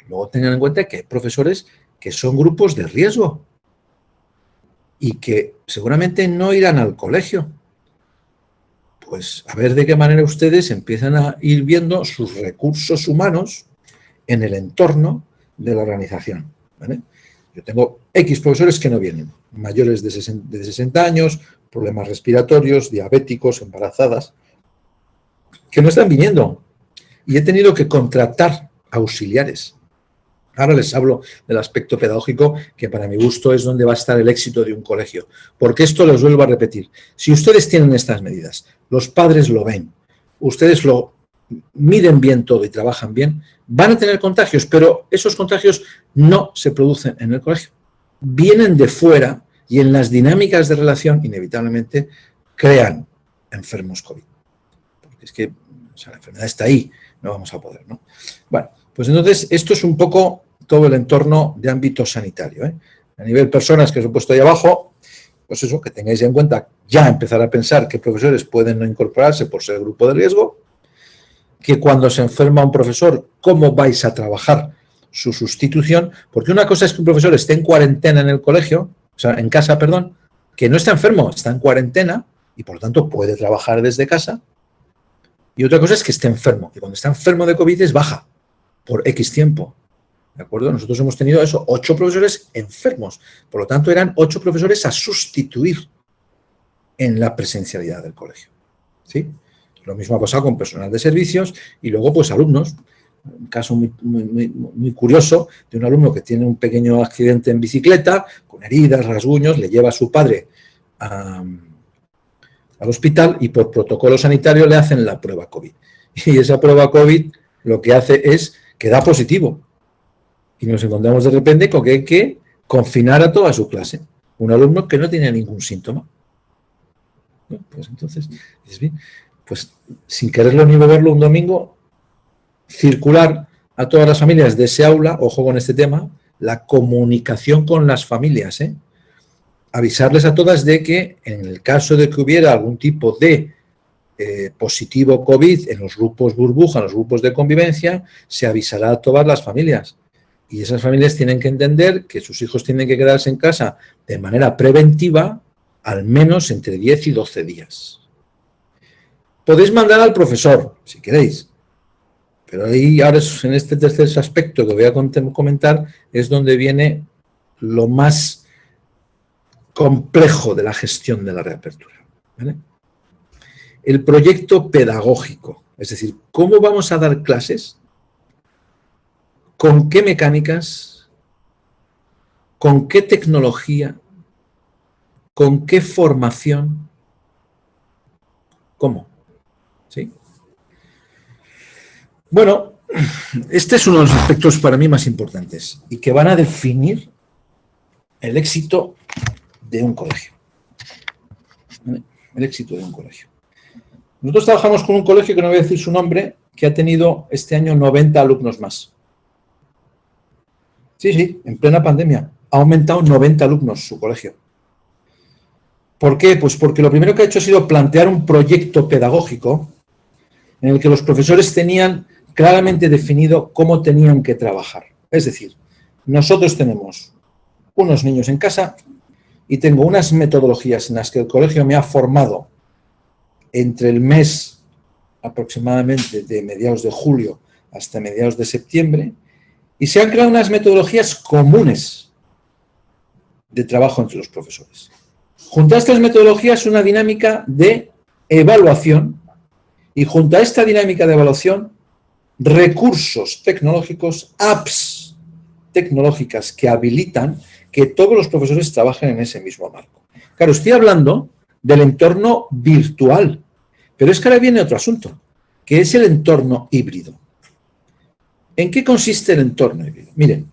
Luego tengan en cuenta que hay profesores que son grupos de riesgo. y que seguramente no irán al colegio. Pues a ver de qué manera ustedes empiezan a ir viendo sus recursos humanos en el entorno de la organización, ¿vale? Yo tengo X profesores que no vienen, mayores de 60 años, problemas respiratorios, diabéticos, embarazadas, que no están viniendo. Y he tenido que contratar auxiliares. Ahora les hablo del aspecto pedagógico, que para mi gusto es donde va a estar el éxito de un colegio. Porque esto les vuelvo a repetir. Si ustedes tienen estas medidas, los padres lo ven, ustedes lo miden bien todo y trabajan bien, van a tener contagios, pero esos contagios no se producen en el colegio. Vienen de fuera y en las dinámicas de relación, inevitablemente, crean enfermos COVID. Porque es que la enfermedad está ahí, no vamos a poder, ¿no? Bueno, pues entonces esto es un poco todo el entorno de ámbito sanitario, ¿eh? A nivel personas que os he puesto ahí abajo, pues eso, que tengáis en cuenta, ya empezar a pensar que profesores pueden no incorporarse por ser grupo de riesgo, que cuando se enferma un profesor, cómo vais a trabajar su sustitución, porque una cosa es que un profesor esté en cuarentena en el colegio, o sea, en casa, perdón, que no está enfermo, está en cuarentena y por lo tanto puede trabajar desde casa, y otra cosa es que esté enfermo, y cuando está enfermo de COVID es baja por X tiempo. ¿De acuerdo? Nosotros hemos tenido eso, 8 profesores enfermos. Por lo tanto, eran 8 profesores a sustituir en la presencialidad del colegio. ¿Sí? Lo mismo ha pasado con personal de servicios y luego, pues, alumnos. Un caso muy curioso de un alumno que tiene un pequeño accidente en bicicleta, con heridas, rasguños, le lleva a su padre al hospital y por protocolo sanitario le hacen la prueba COVID. Y esa prueba COVID lo que hace es que da positivo. Y nos encontramos de repente con que hay que confinar a toda su clase. Un alumno que no tenía ningún síntoma. ¿No? Pues entonces, pues sin quererlo ni beberlo un domingo, circular a todas las familias de ese aula, ojo con este tema, la comunicación con las familias, ¿eh? Avisarles a todas de que en el caso de que hubiera algún tipo de positivo COVID en los grupos burbuja, en los grupos de convivencia, se avisará a todas las familias. Y esas familias tienen que entender que sus hijos tienen que quedarse en casa de manera preventiva al menos entre 10 y 12 días. Podéis mandar al profesor, si queréis, pero ahí ahora en este tercer aspecto que voy a comentar es donde viene lo más complejo de la gestión de la reapertura, ¿vale? El proyecto pedagógico, es decir, ¿cómo vamos a dar clases? ¿Con qué mecánicas? ¿Con qué tecnología? ¿Con qué formación? ¿Cómo? ¿Sí? Bueno, este es uno de los aspectos para mí más importantes y que van a definir el éxito de un colegio. El éxito de un colegio. Nosotros trabajamos con un colegio, que no voy a decir su nombre, que ha tenido este año 90 alumnos más. Sí, en plena pandemia. Ha aumentado 90 alumnos su colegio. ¿Por qué? Pues porque lo primero que ha hecho ha sido plantear un proyecto pedagógico en el que los profesores tenían claramente definido cómo tenían que trabajar. Es decir, nosotros tenemos unos niños en casa y tengo unas metodologías en las que el colegio me ha formado entre el mes aproximadamente de mediados de julio hasta mediados de septiembre, y se han creado unas metodologías comunes de trabajo entre los profesores. Junto a estas metodologías, una dinámica de evaluación y junto a esta dinámica de evaluación, recursos tecnológicos, apps tecnológicas que habilitan que todos los profesores trabajen en ese mismo marco. Claro, estoy hablando del entorno virtual, pero es que ahora viene otro asunto, que es el entorno híbrido. ¿En qué consiste el entorno híbrido? Miren,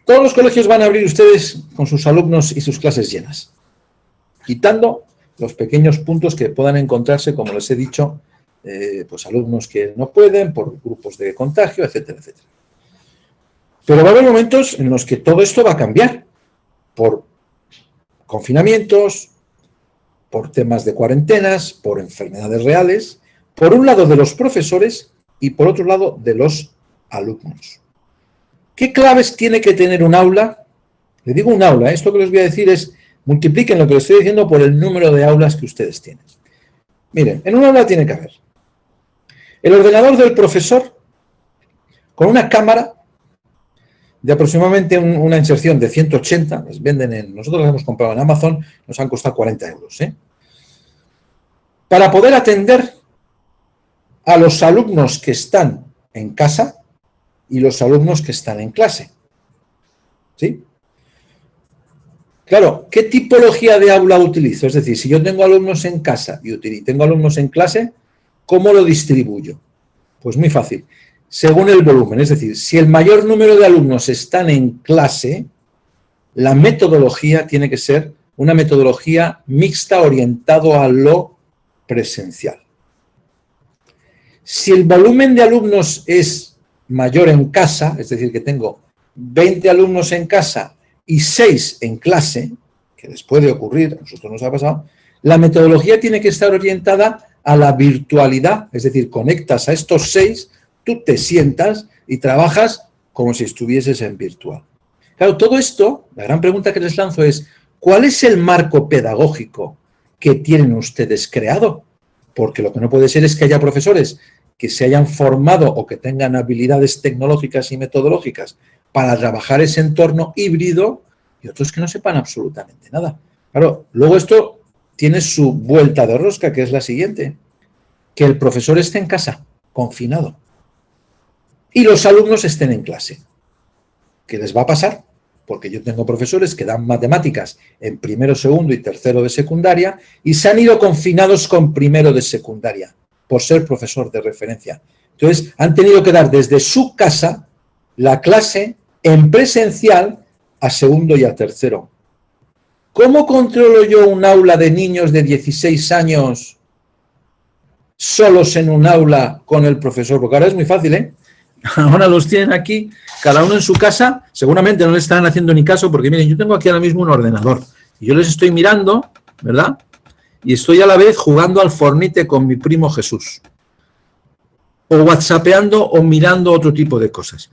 todos los colegios van a abrir ustedes con sus alumnos y sus clases llenas, quitando los pequeños puntos que puedan encontrarse, como les he dicho, pues alumnos que no pueden por grupos de contagio, etcétera, etcétera. Pero va a haber momentos en los que todo esto va a cambiar por confinamientos, por temas de cuarentenas, por enfermedades reales, por un lado de los profesores y por otro lado de los alumnos. ¿Qué claves tiene que tener un aula? Le digo un aula, esto que les voy a decir es Multipliquen lo que les estoy diciendo por el número de aulas que ustedes tienen. Miren, en un aula tiene que haber el ordenador del profesor con una cámara de aproximadamente una inserción de 180, las venden nosotros las hemos comprado en Amazon, nos han costado 40 euros, para poder atender a los alumnos que están en casa y los alumnos que están en clase. ¿Sí? Claro, ¿qué tipología de aula utilizo? Es decir, si yo tengo alumnos en casa y tengo alumnos en clase, ¿cómo lo distribuyo? Pues muy fácil, según el volumen. Es decir, si el mayor número de alumnos están en clase, la metodología tiene que ser una metodología mixta orientado a lo presencial. Si el volumen de alumnos es mayor en casa, es decir, que tengo 20 alumnos en casa y 6 en clase, que les puede ocurrir, a nosotros nos ha pasado, la metodología tiene que estar orientada a la virtualidad, es decir, conectas a estos 6, tú te sientas y trabajas como si estuvieses en virtual. Claro, todo esto, la gran pregunta que les lanzo es, ¿cuál es el marco pedagógico que tienen ustedes creado? Porque lo que no puede ser es que haya profesores que se hayan formado o que tengan habilidades tecnológicas y metodológicas para trabajar ese entorno híbrido y otros que no sepan absolutamente nada. Claro, luego esto tiene su vuelta de rosca, que es la siguiente, que el profesor esté en casa, confinado, y los alumnos estén en clase. ¿Qué les va a pasar? Porque yo tengo profesores que dan matemáticas en primero, segundo y tercero de secundaria y se han ido confinados con primero de secundaria por ser profesor de referencia. Entonces, han tenido que dar desde su casa la clase en presencial a segundo y a tercero. ¿Cómo controlo yo un aula de niños de 16 años solos en un aula con el profesor? Porque ahora es muy fácil, ¿eh? Ahora los tienen aquí, cada uno en su casa, seguramente no le están haciendo ni caso, porque miren, yo tengo aquí ahora mismo un ordenador, y yo les estoy mirando, ¿verdad? Y estoy a la vez jugando al Fornite con mi primo Jesús, o whatsappeando o mirando otro tipo de cosas.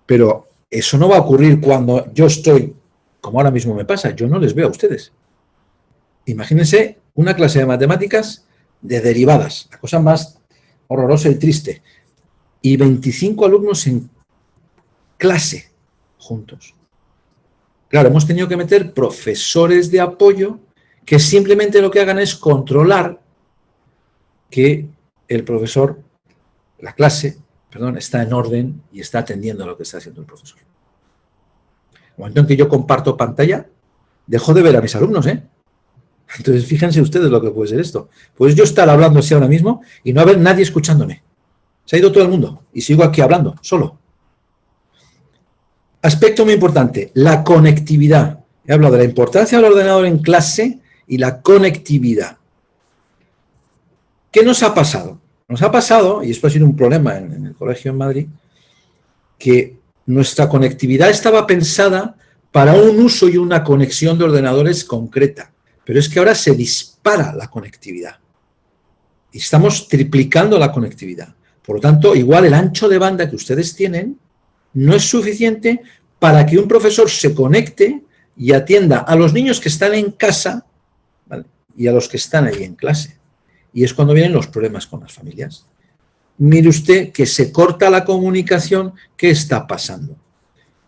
Pero eso no va a ocurrir cuando yo estoy, como ahora mismo me pasa, yo no les veo a ustedes. Imagínense una clase de matemáticas de derivadas, la cosa más horrorosa y triste, y 25 alumnos en clase juntos. Claro, hemos tenido que meter profesores de apoyo que simplemente lo que hagan es controlar que el profesor, la clase, perdón, está en orden y está atendiendo a lo que está haciendo el profesor. En el momento en que yo comparto pantalla, dejo de ver a mis alumnos, ¿eh? Entonces, fíjense ustedes lo que puede ser esto. Pues yo estar hablando así ahora mismo y no haber nadie escuchándome. Se ha ido todo el mundo y sigo aquí hablando, solo. Aspecto muy importante, la conectividad. He hablado de la importancia del ordenador en clase y la conectividad. ¿Qué nos ha pasado? Nos ha pasado, y esto ha sido un problema en el colegio en Madrid, que nuestra conectividad estaba pensada para un uso y una conexión de ordenadores concreta. Pero es que ahora se dispara la conectividad. Y estamos triplicando la conectividad. Por lo tanto, igual el ancho de banda que ustedes tienen no es suficiente para que un profesor se conecte y atienda a los niños que están en casa, ¿vale?, y a los que están ahí en clase. Y es cuando vienen los problemas con las familias. Mire usted que se corta la comunicación, ¿qué está pasando?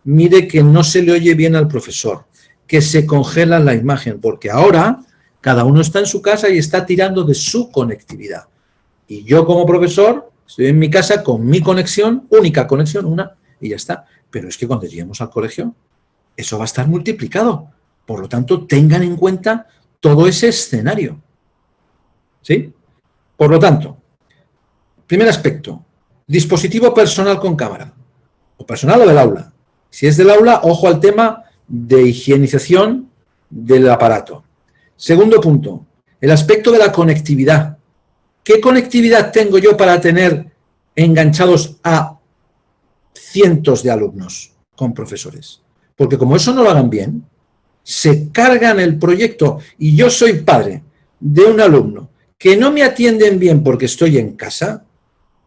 Mire que no se le oye bien al profesor, que se congela la imagen, porque ahora cada uno está en su casa y está tirando de su conectividad. Y yo como profesor estoy en mi casa con mi conexión, única conexión, una, y ya está. Pero es que cuando lleguemos al colegio, eso va a estar multiplicado. Por lo tanto, tengan en cuenta todo ese escenario. ¿Sí? Por lo tanto, primer aspecto, dispositivo personal con cámara, o personal o del aula. Si es del aula, ojo al tema de higienización del aparato. Segundo punto, el aspecto de la conectividad. ¿Qué conectividad tengo yo para tener enganchados a cientos de alumnos con profesores? Porque como eso no lo hagan bien, se cargan el proyecto y yo soy padre de un alumno que no me atienden bien porque estoy en casa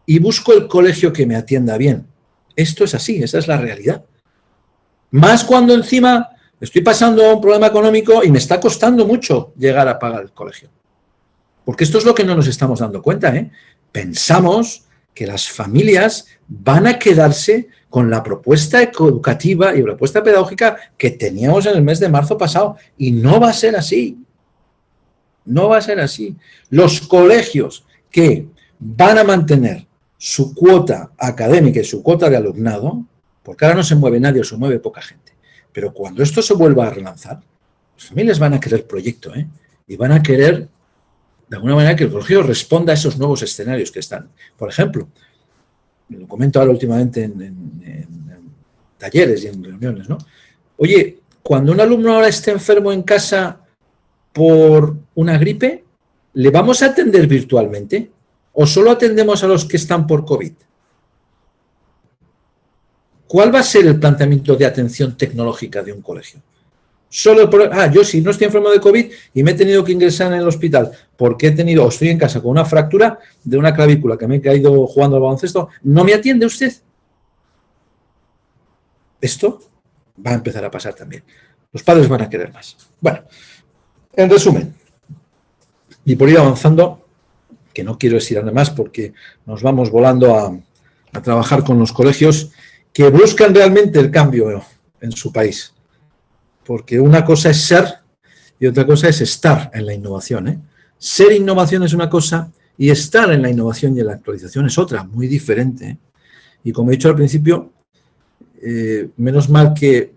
y busco el colegio que me atienda bien. Esto es así, esa es la realidad. Más cuando encima Estoy pasando un problema económico y me está costando mucho llegar a pagar el colegio. Porque esto es lo que no nos estamos dando cuenta, ¿eh? Pensamos que las familias van a quedarse con la propuesta educativa y propuesta pedagógica que teníamos en el mes de marzo pasado. Y no va a ser así. No va a ser así. Los colegios que van a mantener su cuota académica y su cuota de alumnado, porque ahora no se mueve nadie o se mueve poca gente, pero cuando esto se vuelva a relanzar, las familias van a querer proyecto, ¿eh? Y van a querer, de alguna manera, que el colegio responda a esos nuevos escenarios que están. Por ejemplo, lo comento ahora últimamente en talleres y en reuniones, ¿no? Oye, cuando un alumno ahora esté enfermo en casa por una gripe, ¿le vamos a atender virtualmente? ¿O solo atendemos a los que están por COVID? ¿Cuál va a ser el planteamiento de atención tecnológica de un colegio? Solo yo si no estoy enfermo de COVID y me he tenido que ingresar en el hospital porque estoy en casa con una fractura de una clavícula que me he caído jugando al baloncesto, ¿no me atiende usted? Esto va a empezar a pasar también. Los padres van a querer más. Bueno, en resumen, y por ir avanzando, que no quiero estirar más porque nos vamos volando a trabajar con los colegios que buscan realmente el cambio en su país. Porque una cosa es ser y otra cosa es estar en la innovación, ¿eh? Ser innovación es una cosa y estar en la innovación y en la actualización es otra, muy diferente, ¿eh? Y como he dicho al principio, menos mal que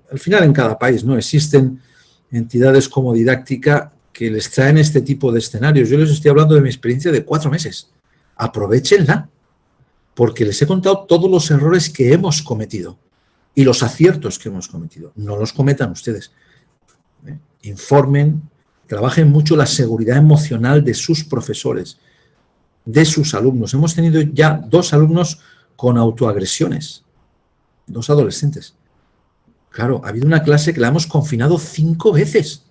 al final en cada país, ¿no?, existen entidades como Didáctica que les traen este tipo de escenarios. Yo les estoy hablando de mi experiencia de 4 meses. Aprovéchenla, porque les he contado todos los errores que hemos cometido y los aciertos que hemos cometido. No los cometan ustedes. Informen, trabajen mucho la seguridad emocional de sus profesores, de sus alumnos. Hemos tenido ya 2 alumnos con autoagresiones, 2 adolescentes. Claro, ha habido una clase que la hemos confinado 5 veces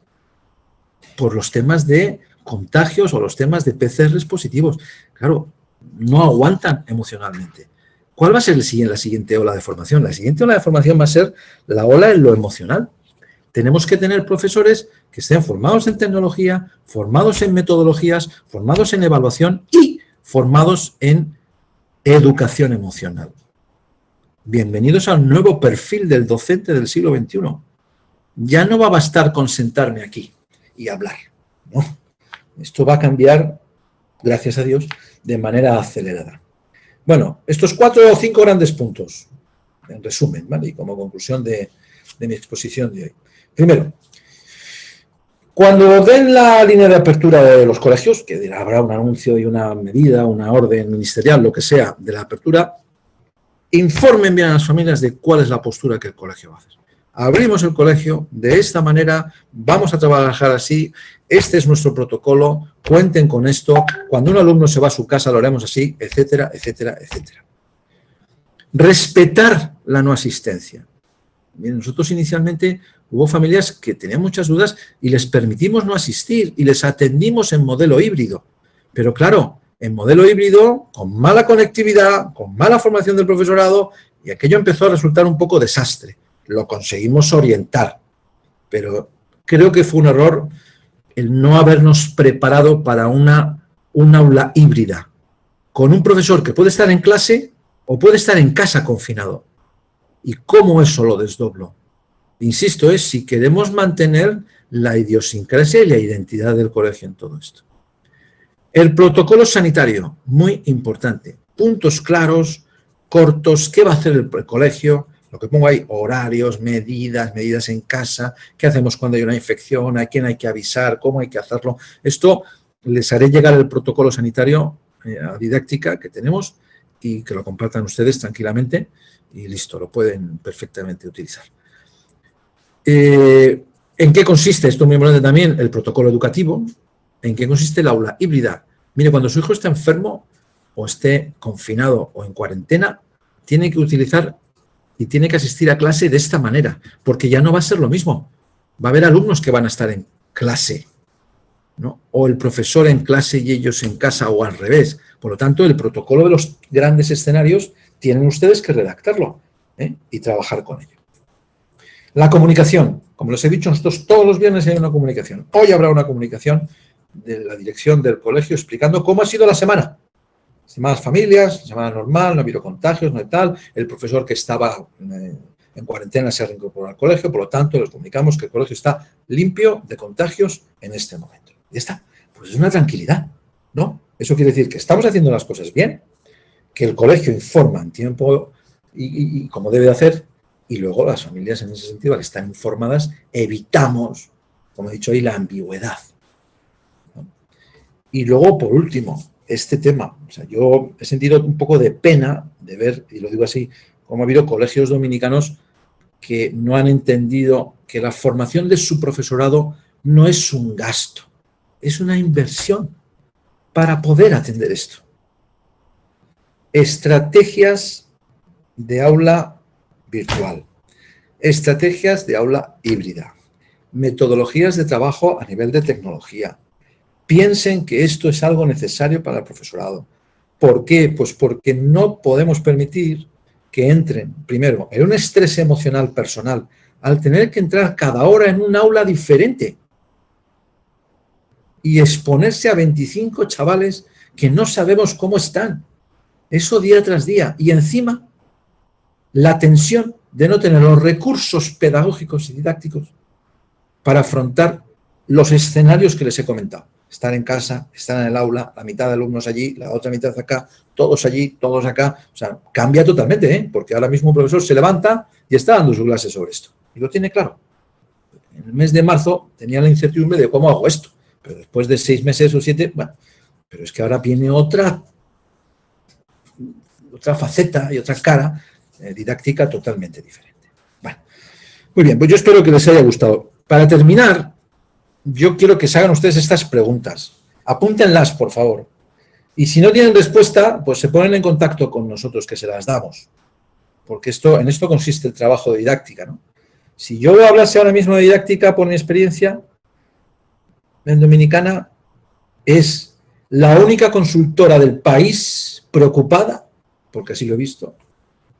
por los temas de contagios o los temas de PCRs positivos. Claro, no aguantan emocionalmente. ¿Cuál va a ser la siguiente ola de formación? La siguiente ola de formación va a ser la ola en lo emocional. Tenemos que tener profesores que estén formados en tecnología, formados en metodologías, formados en evaluación y formados en educación emocional. Bienvenidos al nuevo perfil del docente del siglo XXI. Ya no va a bastar con sentarme aquí y hablar, ¿no? Esto va a cambiar, gracias a Dios, de manera acelerada. Bueno, estos 4 o 5 grandes puntos, en resumen, ¿vale? Y como conclusión de mi exposición de hoy. Primero, cuando den la línea de apertura de los colegios, que habrá un anuncio y una medida, una orden ministerial, lo que sea, de la apertura, informen bien a las familias de cuál es la postura que el colegio va a hacer. Abrimos el colegio de esta manera, vamos a trabajar así, este es nuestro protocolo, cuenten con esto, cuando un alumno se va a su casa lo haremos así, etcétera, etcétera, etcétera. Respetar la no asistencia. Bien, nosotros inicialmente hubo familias que tenían muchas dudas y les permitimos no asistir y les atendimos en modelo híbrido. Pero claro, en modelo híbrido, con mala conectividad, con mala formación del profesorado, y aquello empezó a resultar un poco desastre. Lo conseguimos orientar, pero creo que fue un error el no habernos preparado para un aula híbrida, con un profesor que puede estar en clase o puede estar en casa confinado. ¿Y cómo eso lo desdoblo? Insisto, es si queremos mantener la idiosincrasia y la identidad del colegio en todo esto. El protocolo sanitario, muy importante. Puntos claros, cortos, ¿qué va a hacer el colegio? Lo que pongo ahí, horarios, medidas en casa, qué hacemos cuando hay una infección, a quién hay que avisar, cómo hay que hacerlo. Esto les haré llegar el protocolo sanitario a Didáctica que tenemos y que lo compartan ustedes tranquilamente y listo, lo pueden perfectamente utilizar. ¿En qué consiste? Esto es muy importante también, el protocolo educativo. ¿En qué consiste el aula híbrida? Mire, cuando su hijo está enfermo o esté confinado o en cuarentena, tiene que utilizar y tiene que asistir a clase de esta manera, porque ya no va a ser lo mismo. Va a haber alumnos que van a estar en clase, ¿no? O el profesor en clase y ellos en casa o al revés. Por lo tanto, el protocolo de los grandes escenarios tienen ustedes que redactarlo, ¿eh? Y trabajar con ello. La comunicación, como les he dicho, nosotros todos los viernes hay una comunicación. Hoy habrá una comunicación de la dirección del colegio explicando cómo ha sido la semana. Estimadas familias, semana normal, no ha habido contagios, no hay tal. El profesor que estaba en cuarentena se ha reincorporado al colegio, por lo tanto, les comunicamos que el colegio está limpio de contagios en este momento. Ya está. Pues es una tranquilidad, ¿no? Eso quiere decir que estamos haciendo las cosas bien, que el colegio informa en tiempo y como debe de hacer, y luego las familias en ese sentido, al estar informadas, evitamos, como he dicho ahí, la ambigüedad, ¿no? Y luego, por último, este tema, o sea, yo he sentido un poco de pena de ver, y lo digo así, cómo ha habido colegios dominicanos que no han entendido que la formación de su profesorado no es un gasto, es una inversión para poder atender esto. Estrategias de aula virtual, estrategias de aula híbrida, metodologías de trabajo a nivel de tecnología. Piensen que esto es algo necesario para el profesorado. ¿Por qué? Pues porque no podemos permitir que entren, primero, en un estrés emocional personal, al tener que entrar cada hora en un aula diferente y exponerse a 25 chavales que no sabemos cómo están. Eso día tras día. Y encima, la tensión de no tener los recursos pedagógicos y didácticos para afrontar los escenarios que les he comentado. Estar en casa, estar en el aula, la mitad de alumnos allí, la otra mitad acá, todos allí, todos acá. O sea, cambia totalmente, ¿eh? Porque ahora mismo un profesor se levanta y está dando su clase sobre esto. Y lo tiene claro. En el mes de marzo tenía la incertidumbre de cómo hago esto. Pero después de 6 meses o 7, bueno, pero es que ahora viene otra faceta y otra cara didáctica totalmente diferente. Bueno, muy bien, pues yo espero que les haya gustado. Para terminar, yo quiero que se hagan ustedes estas preguntas. Apúntenlas, por favor. Y si no tienen respuesta, pues se ponen en contacto con nosotros, que se las damos. Porque en esto consiste el trabajo de didáctica, ¿no? Si yo hablase ahora mismo de didáctica por mi experiencia, en Dominicana es la única consultora del país preocupada, porque así lo he visto,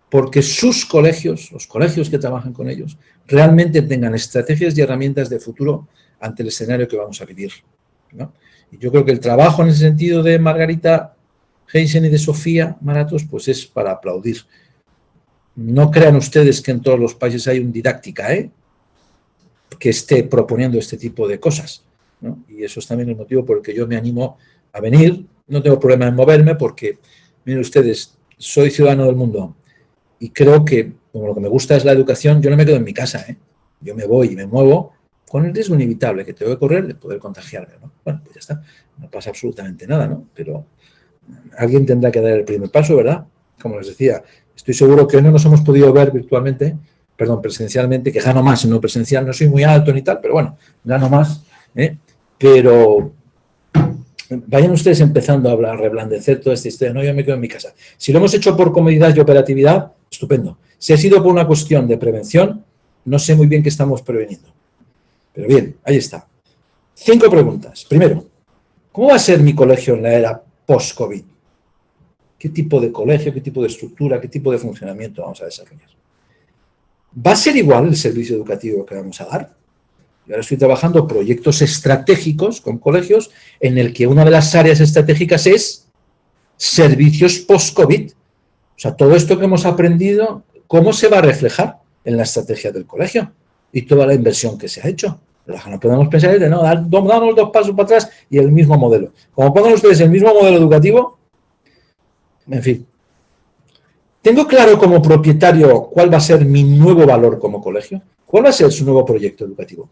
porque sus colegios, los colegios que trabajan con ellos, realmente tengan estrategias y herramientas de futuro ante el escenario que vamos a vivir, ¿no? Y yo creo que el trabajo en ese sentido de Margarita Heisen y de Sofía Maratos, pues es para aplaudir. No crean ustedes que en todos los países hay un didáctica, que esté proponiendo este tipo de cosas, ¿no? Y eso es también el motivo por el que yo me animo a venir. No tengo problema en moverme porque, miren ustedes, soy ciudadano del mundo y creo que, como lo que me gusta es la educación, yo no me quedo en mi casa, yo me voy y me muevo con el riesgo inevitable que tengo que correr de poder contagiarme, ¿no? Bueno, pues ya está, no pasa absolutamente nada, ¿no? Pero alguien tendrá que dar el primer paso, ¿verdad? Como les decía, estoy seguro que hoy no nos hemos podido ver virtualmente, perdón, presencialmente, que gano más en lo presencial, no soy muy alto ni tal, pero bueno, gano más, pero vayan ustedes empezando a hablar, a reblandecer toda esta historia. No, yo me quedo en mi casa. Si lo hemos hecho por comodidad y operatividad, estupendo. Si ha sido por una cuestión de prevención, no sé muy bien qué estamos preveniendo. Pero bien, ahí está. 5 preguntas. Primero, ¿cómo va a ser mi colegio en la era post-COVID? ¿Qué tipo de colegio, qué tipo de estructura, qué tipo de funcionamiento vamos a desarrollar? ¿Va a ser igual el servicio educativo que vamos a dar? Yo ahora estoy trabajando proyectos estratégicos con colegios en el que una de las áreas estratégicas es servicios post-COVID. O sea, todo esto que hemos aprendido, ¿cómo se va a reflejar en la estrategia del colegio? Y toda la inversión que se ha hecho. No podemos pensar de no, damos 2 pasos para atrás y el mismo modelo. Como pongan ustedes el mismo modelo educativo, en fin. ¿Tengo claro como propietario cuál va a ser mi nuevo valor como colegio? ¿Cuál va a ser su nuevo proyecto educativo?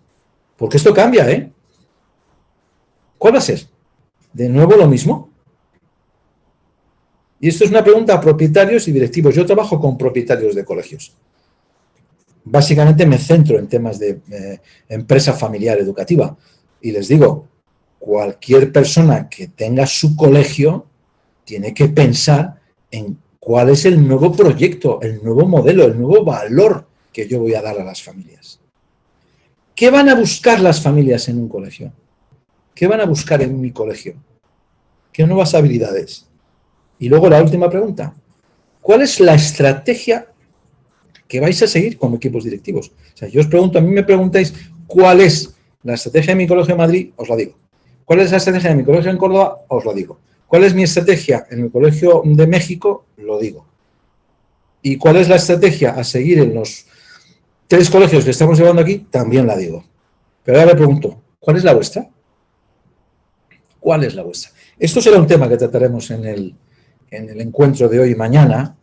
Porque esto cambia, ¿Cuál va a ser? ¿De nuevo lo mismo? Y esto es una pregunta a propietarios y directivos. Yo trabajo con propietarios de colegios. Básicamente me centro en temas de empresa familiar educativa. Y les digo, cualquier persona que tenga su colegio tiene que pensar en cuál es el nuevo proyecto, el nuevo modelo, el nuevo valor que yo voy a dar a las familias. ¿Qué van a buscar las familias en un colegio? ¿Qué van a buscar en mi colegio? ¿Qué nuevas habilidades? Y luego la última pregunta. ¿Cuál es la estrategia que vais a seguir como equipos directivos. O sea, yo os pregunto, a mí me preguntáis cuál es la estrategia de mi colegio en Madrid, os la digo. ¿Cuál es la estrategia de mi colegio en Córdoba? Os lo digo. ¿Cuál es mi estrategia en el colegio de México? Lo digo. ¿Y cuál es la estrategia a seguir en los 3 colegios que estamos llevando aquí? También la digo. Pero ahora le pregunto, ¿cuál es la vuestra? ¿Cuál es la vuestra? Esto será un tema que trataremos en el encuentro de hoy y mañana,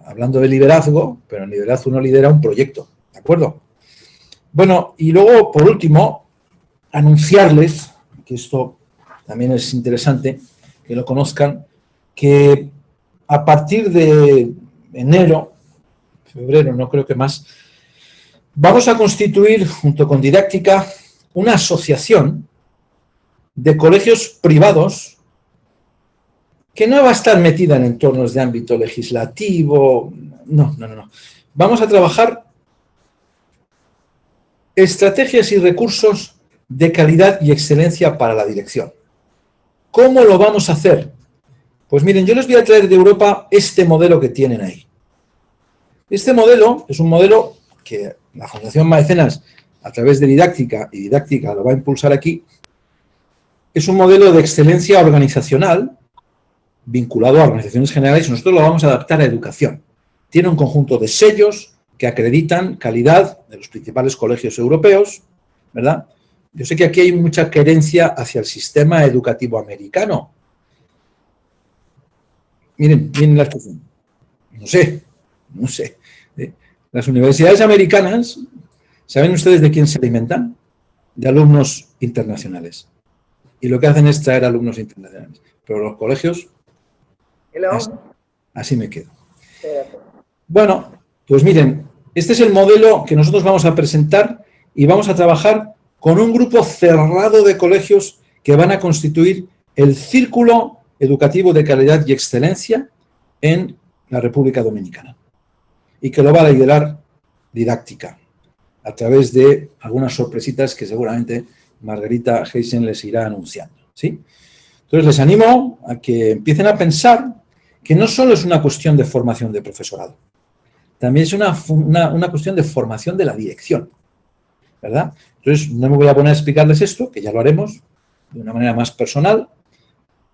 hablando de liderazgo, pero en liderazgo uno lidera un proyecto, ¿de acuerdo? Bueno, y luego, por último, anunciarles, que esto también es interesante, que lo conozcan, que a partir de enero, febrero, no creo que más, vamos a constituir, junto con Didáctica, una asociación de colegios privados que no va a estar metida en entornos de ámbito legislativo, no. Vamos a trabajar estrategias y recursos de calidad y excelencia para la dirección. ¿Cómo lo vamos a hacer? Pues miren, yo les voy a traer de Europa este modelo que tienen ahí. Este modelo es un modelo que la Fundación Maecenas, a través de Didáctica, y Didáctica lo va a impulsar aquí, es un modelo de excelencia organizacional vinculado a organizaciones generales y nosotros lo vamos a adaptar a educación. Tiene un conjunto de sellos que acreditan calidad de los principales colegios europeos, ¿verdad? Yo sé que aquí hay mucha querencia hacia el sistema educativo americano. Miren la expresión. No sé. Las universidades americanas, ¿saben ustedes de quién se alimentan? De alumnos internacionales. Y lo que hacen es traer alumnos internacionales. Pero los colegios, así me quedo. Bueno, pues miren, este es el modelo que nosotros vamos a presentar y vamos a trabajar con un grupo cerrado de colegios que van a constituir el Círculo Educativo de Calidad y Excelencia en la República Dominicana. Y que lo va a liderar Didáctica, a través de algunas sorpresitas que seguramente Margarita Heisen les irá anunciando, ¿sí? Entonces les animo a que empiecen a pensar que no solo es una cuestión de formación de profesorado, también es una cuestión de formación de la dirección, ¿verdad? Entonces no me voy a poner a explicarles esto, que ya lo haremos de una manera más personal.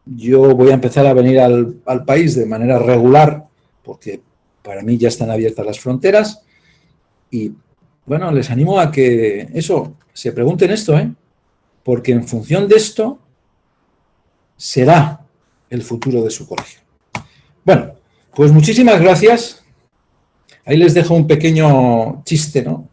Yo voy a empezar a venir al país de manera regular, porque para mí ya están abiertas las fronteras y, bueno, les animo a que se pregunten esto, porque en función de esto será el futuro de su colegio. Bueno, pues muchísimas gracias. Ahí les dejo un pequeño chiste, ¿no?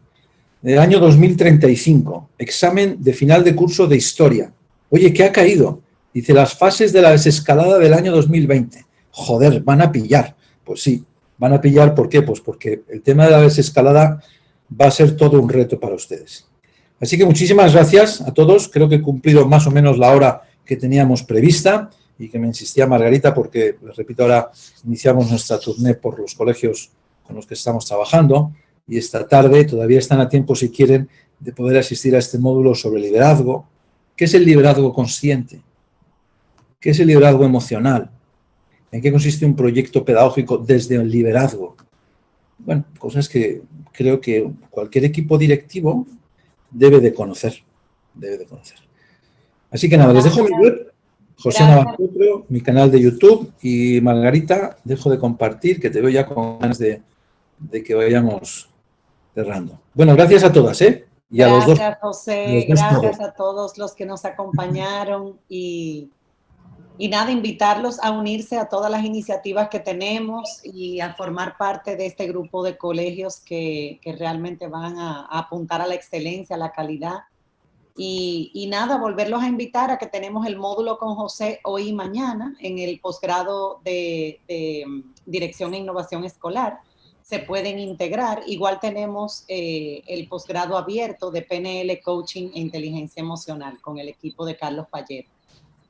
Del año 2035, examen de final de curso de historia. Oye, ¿qué ha caído? Dice, las fases de la desescalada del año 2020. Joder, van a pillar. Pues sí, van a pillar. ¿Por qué? Pues porque el tema de la desescalada va a ser todo un reto para ustedes. Así que muchísimas gracias a todos. Creo que he cumplido más o menos la hora que teníamos prevista y que me insistía Margarita porque, les repito, ahora iniciamos nuestra tournée por los colegios con los que estamos trabajando y esta tarde todavía están a tiempo, si quieren, de poder asistir a este módulo sobre liderazgo. ¿Qué es el liderazgo consciente? ¿Qué es el liderazgo emocional? ¿En qué consiste un proyecto pedagógico desde el liderazgo? Bueno, cosas que creo que cualquier equipo directivo debe de conocer. Así que nada, les dejo mi web, José Navarro, mi canal de YouTube y Margarita, dejo de compartir, que te veo ya con ganas de que vayamos cerrando. Bueno, gracias a todas, y a los dos. Gracias, José, gracias a todos los que nos acompañaron y nada, invitarlos a unirse a todas las iniciativas que tenemos y a formar parte de este grupo de colegios que realmente van a apuntar a la excelencia, a la calidad. Y nada, volverlos a invitar a que tenemos el módulo con José hoy y mañana en el posgrado de Dirección e Innovación Escolar. Se pueden integrar. Igual tenemos el posgrado abierto de PNL, Coaching e Inteligencia Emocional con el equipo de Carlos Payet.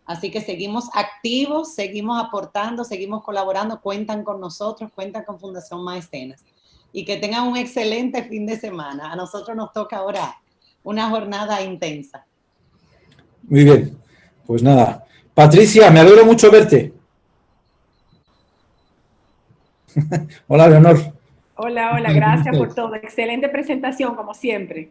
Así que seguimos activos, seguimos aportando, seguimos colaborando. Cuentan con nosotros, cuentan con Fundación Maecenas. Y que tengan un excelente fin de semana. A nosotros nos toca ahora una jornada intensa. Muy bien, pues nada. Patricia, me alegro mucho verte. Hola, Leonor. Hola, hola, gracias por todo. Excelente presentación, como siempre.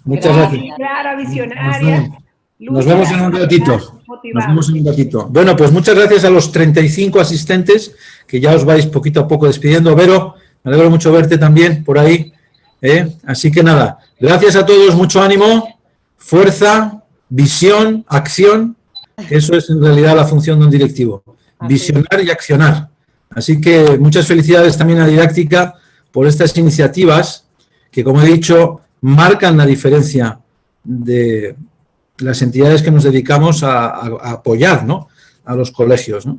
Muchas gracias. Clara, visionaria. Nos vemos en un ratito. Nos vemos en un ratito. Bueno, pues muchas gracias a los 35 asistentes, que ya os vais poquito a poco despidiendo. Vero, me alegro mucho verte también por ahí. Así que nada, gracias a todos, mucho ánimo, fuerza, visión, acción, que eso es en realidad la función de un directivo. Visionar y accionar. Así que muchas felicidades también a Didáctica por estas iniciativas que, como he dicho, marcan la diferencia de las entidades que nos dedicamos a apoyar, ¿no?, a los colegios, ¿no?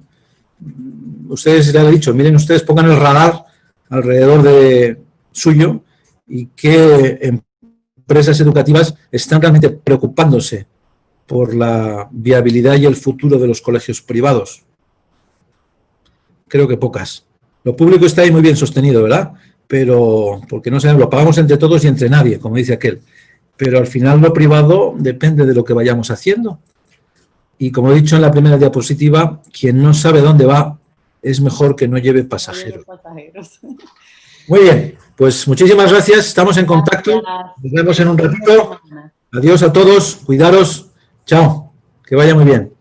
Ustedes, ya lo he dicho, miren ustedes, pongan el radar alrededor de suyo y qué empresas educativas están realmente preocupándose por la viabilidad y el futuro de los colegios privados. Creo que pocas. Lo público está ahí muy bien sostenido, ¿verdad? Pero, porque no sabemos, lo pagamos entre todos y entre nadie, como dice aquel. Pero al final lo privado depende de lo que vayamos haciendo. Y como he dicho en la primera diapositiva, quien no sabe dónde va, es mejor que no lleve pasajeros. Muy bien, pues muchísimas gracias, estamos en contacto. Nos vemos en un ratito. Adiós a todos, cuidaros. Chao, que vaya muy bien.